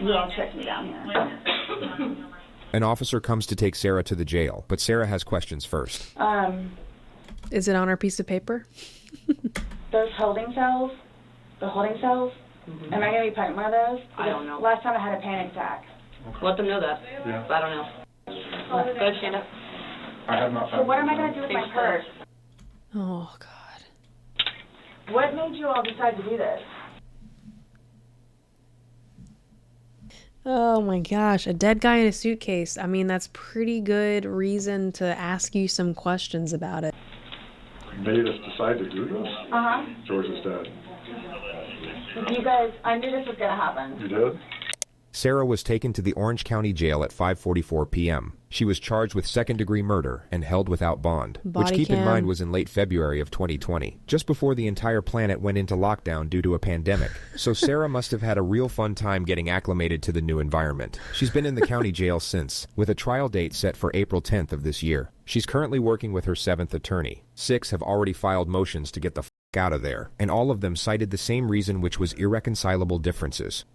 S2: You all checked me down here.
S6: An officer comes to take Sarah to the jail, but Sarah has questions first.
S1: Is it on her piece of paper?
S2: Those holding cells, the holding cells, am I going to be put in one of those?
S12: I don't know.
S2: Last time I had a panic attack.
S12: Let them know that.
S10: Yeah.
S12: I don't know. Go ahead, stand up.
S10: I have not...
S2: So what am I going to do with my purse?
S1: Oh, God.
S2: What made you all decide to do this?
S1: Oh my gosh, a dead guy in a suitcase. I mean, that's pretty good reason to ask you some questions about it.
S10: Made us decide to do this?
S2: Uh-huh.
S10: George is dead.
S2: You guys, I knew this was gonna happen.
S10: You did?
S6: Sarah was taken to the Orange County Jail at 5:44 p.m. She was charged with second-degree murder and held without bond, which keep in mind was in late February of 2020, just before the entire planet went into lockdown due to a pandemic. So Sarah must have had a real fun time getting acclimated to the new environment. She's been in the county jail since, with a trial date set for April 10th of this year. She's currently working with her 7th attorney. 6 have already filed motions to get the out of there, and all of them cited the same reason, which was irreconcilable differences.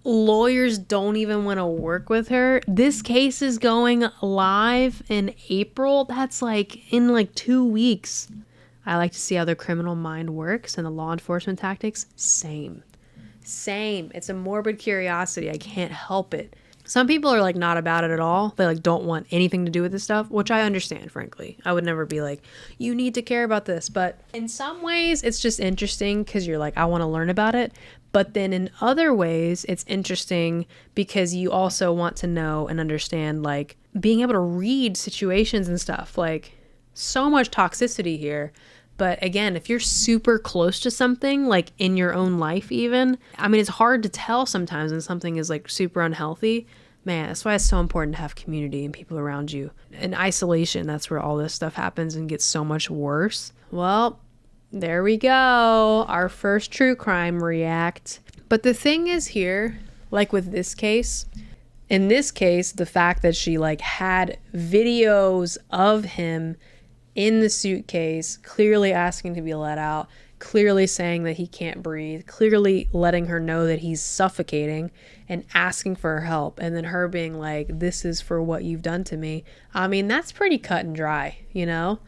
S1: Lawyers don't even want to work with her. This case is going live in April. That's like in like 2 weeks. I like to see how the criminal mind works and the law enforcement tactics. Same. It's a morbid curiosity. I can't help it. Some people are like not about it at all. They like don't want anything to do with this stuff, which I understand, frankly. I would never be like, you need to care about this. But in some ways, it's just interesting because you're like, I want to learn about it. But then in other ways, it's interesting because you also want to know and understand, like being able to read situations and stuff. Like so much toxicity here. But again, if you're super close to something, like in your own life even, I mean, it's hard to tell sometimes when something is like super unhealthy. Man, that's why it's so important to have community and people around you. In isolation, that's where all this stuff happens and gets so much worse. Well, there we go. Our first true crime react. But the thing is here, like with this case, in this case, the fact that she like had videos of him in the suitcase, clearly asking to be let out, clearly saying that he can't breathe, clearly letting her know that he's suffocating and asking for her help. And then her being like, this is for what you've done to me. I mean, that's pretty cut and dry, you know?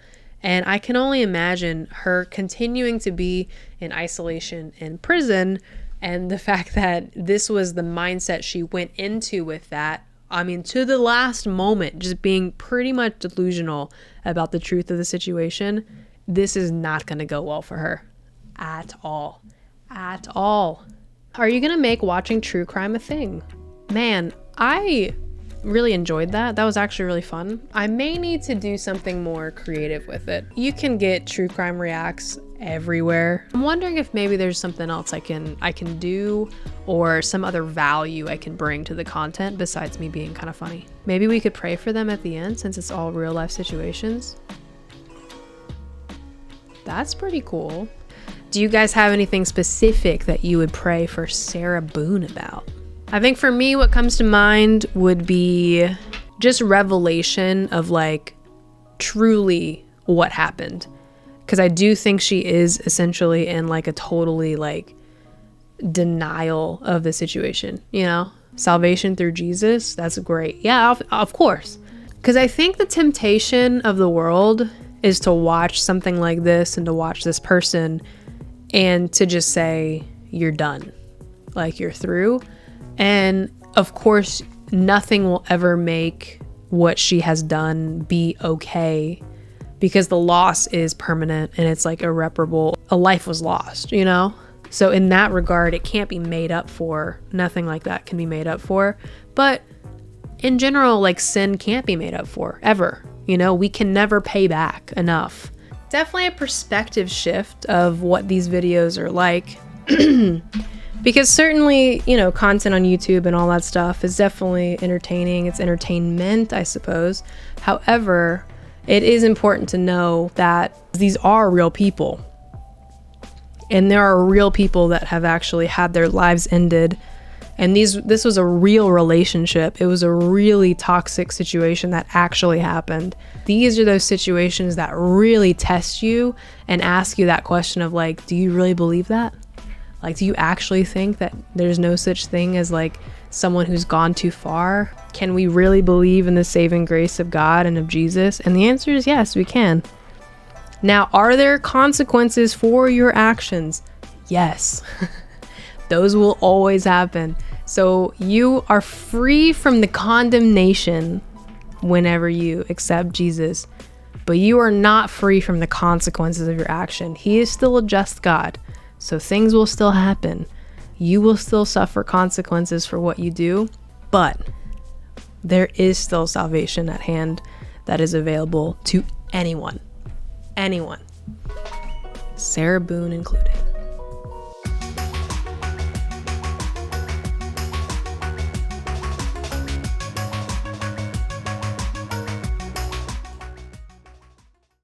S1: And I can only imagine her continuing to be in isolation in prison, and the fact that this was the mindset she went into with that. I mean, to the last moment, just being pretty much delusional about the truth of the situation. This is not going to go well for her at all. At all. Are you going to make watching true crime a thing? Man, I really enjoyed that. That was actually really fun. I may need to do something more creative with it. You can get true crime reacts everywhere. I'm wondering if maybe there's something else I can do, or some other value I can bring to the content besides me being kind of funny. Maybe we could pray for them at the end since it's all real life situations. That's pretty cool. Do you guys have anything specific that you would pray for Sarah Boone about? I think for me, what comes to mind would be just revelation of like truly what happened. Because I do think she is essentially in like a totally like denial of the situation, you know? Salvation through Jesus, that's great. Yeah, of course. Because I think the temptation of the world is to watch something like this and to watch this person and to just say, you're done. Like you're through. And of course, nothing will ever make what she has done be okay, because the loss is permanent and it's like irreparable. A life was lost, you know? So in that regard, it can't be made up for. Nothing like that can be made up for. But in general, like sin can't be made up for, ever. You know, we can never pay back enough. Definitely a perspective shift of what these videos are like. Because certainly, you know, content on YouTube and all that stuff is definitely entertaining. It's entertainment, I suppose. However, it is important to know that these are real people. And there are real people that have actually had their lives ended. And this was a real relationship. It was a really toxic situation that actually happened. These are those situations that really test you and ask you that question of like, do you really believe that? Like, do you actually think that there's no such thing as like someone who's gone too far? Can we really believe in the saving grace of God and of Jesus? And the answer is yes, we can. Now, are there consequences for your actions? Yes. Those will always happen. So you are free from the condemnation whenever you accept Jesus, but you are not free from the consequences of your action. He is still a just God. So things will still happen. You will still suffer consequences for what you do, but there is still salvation at hand that is available to anyone. Anyone. Sarah Boone included.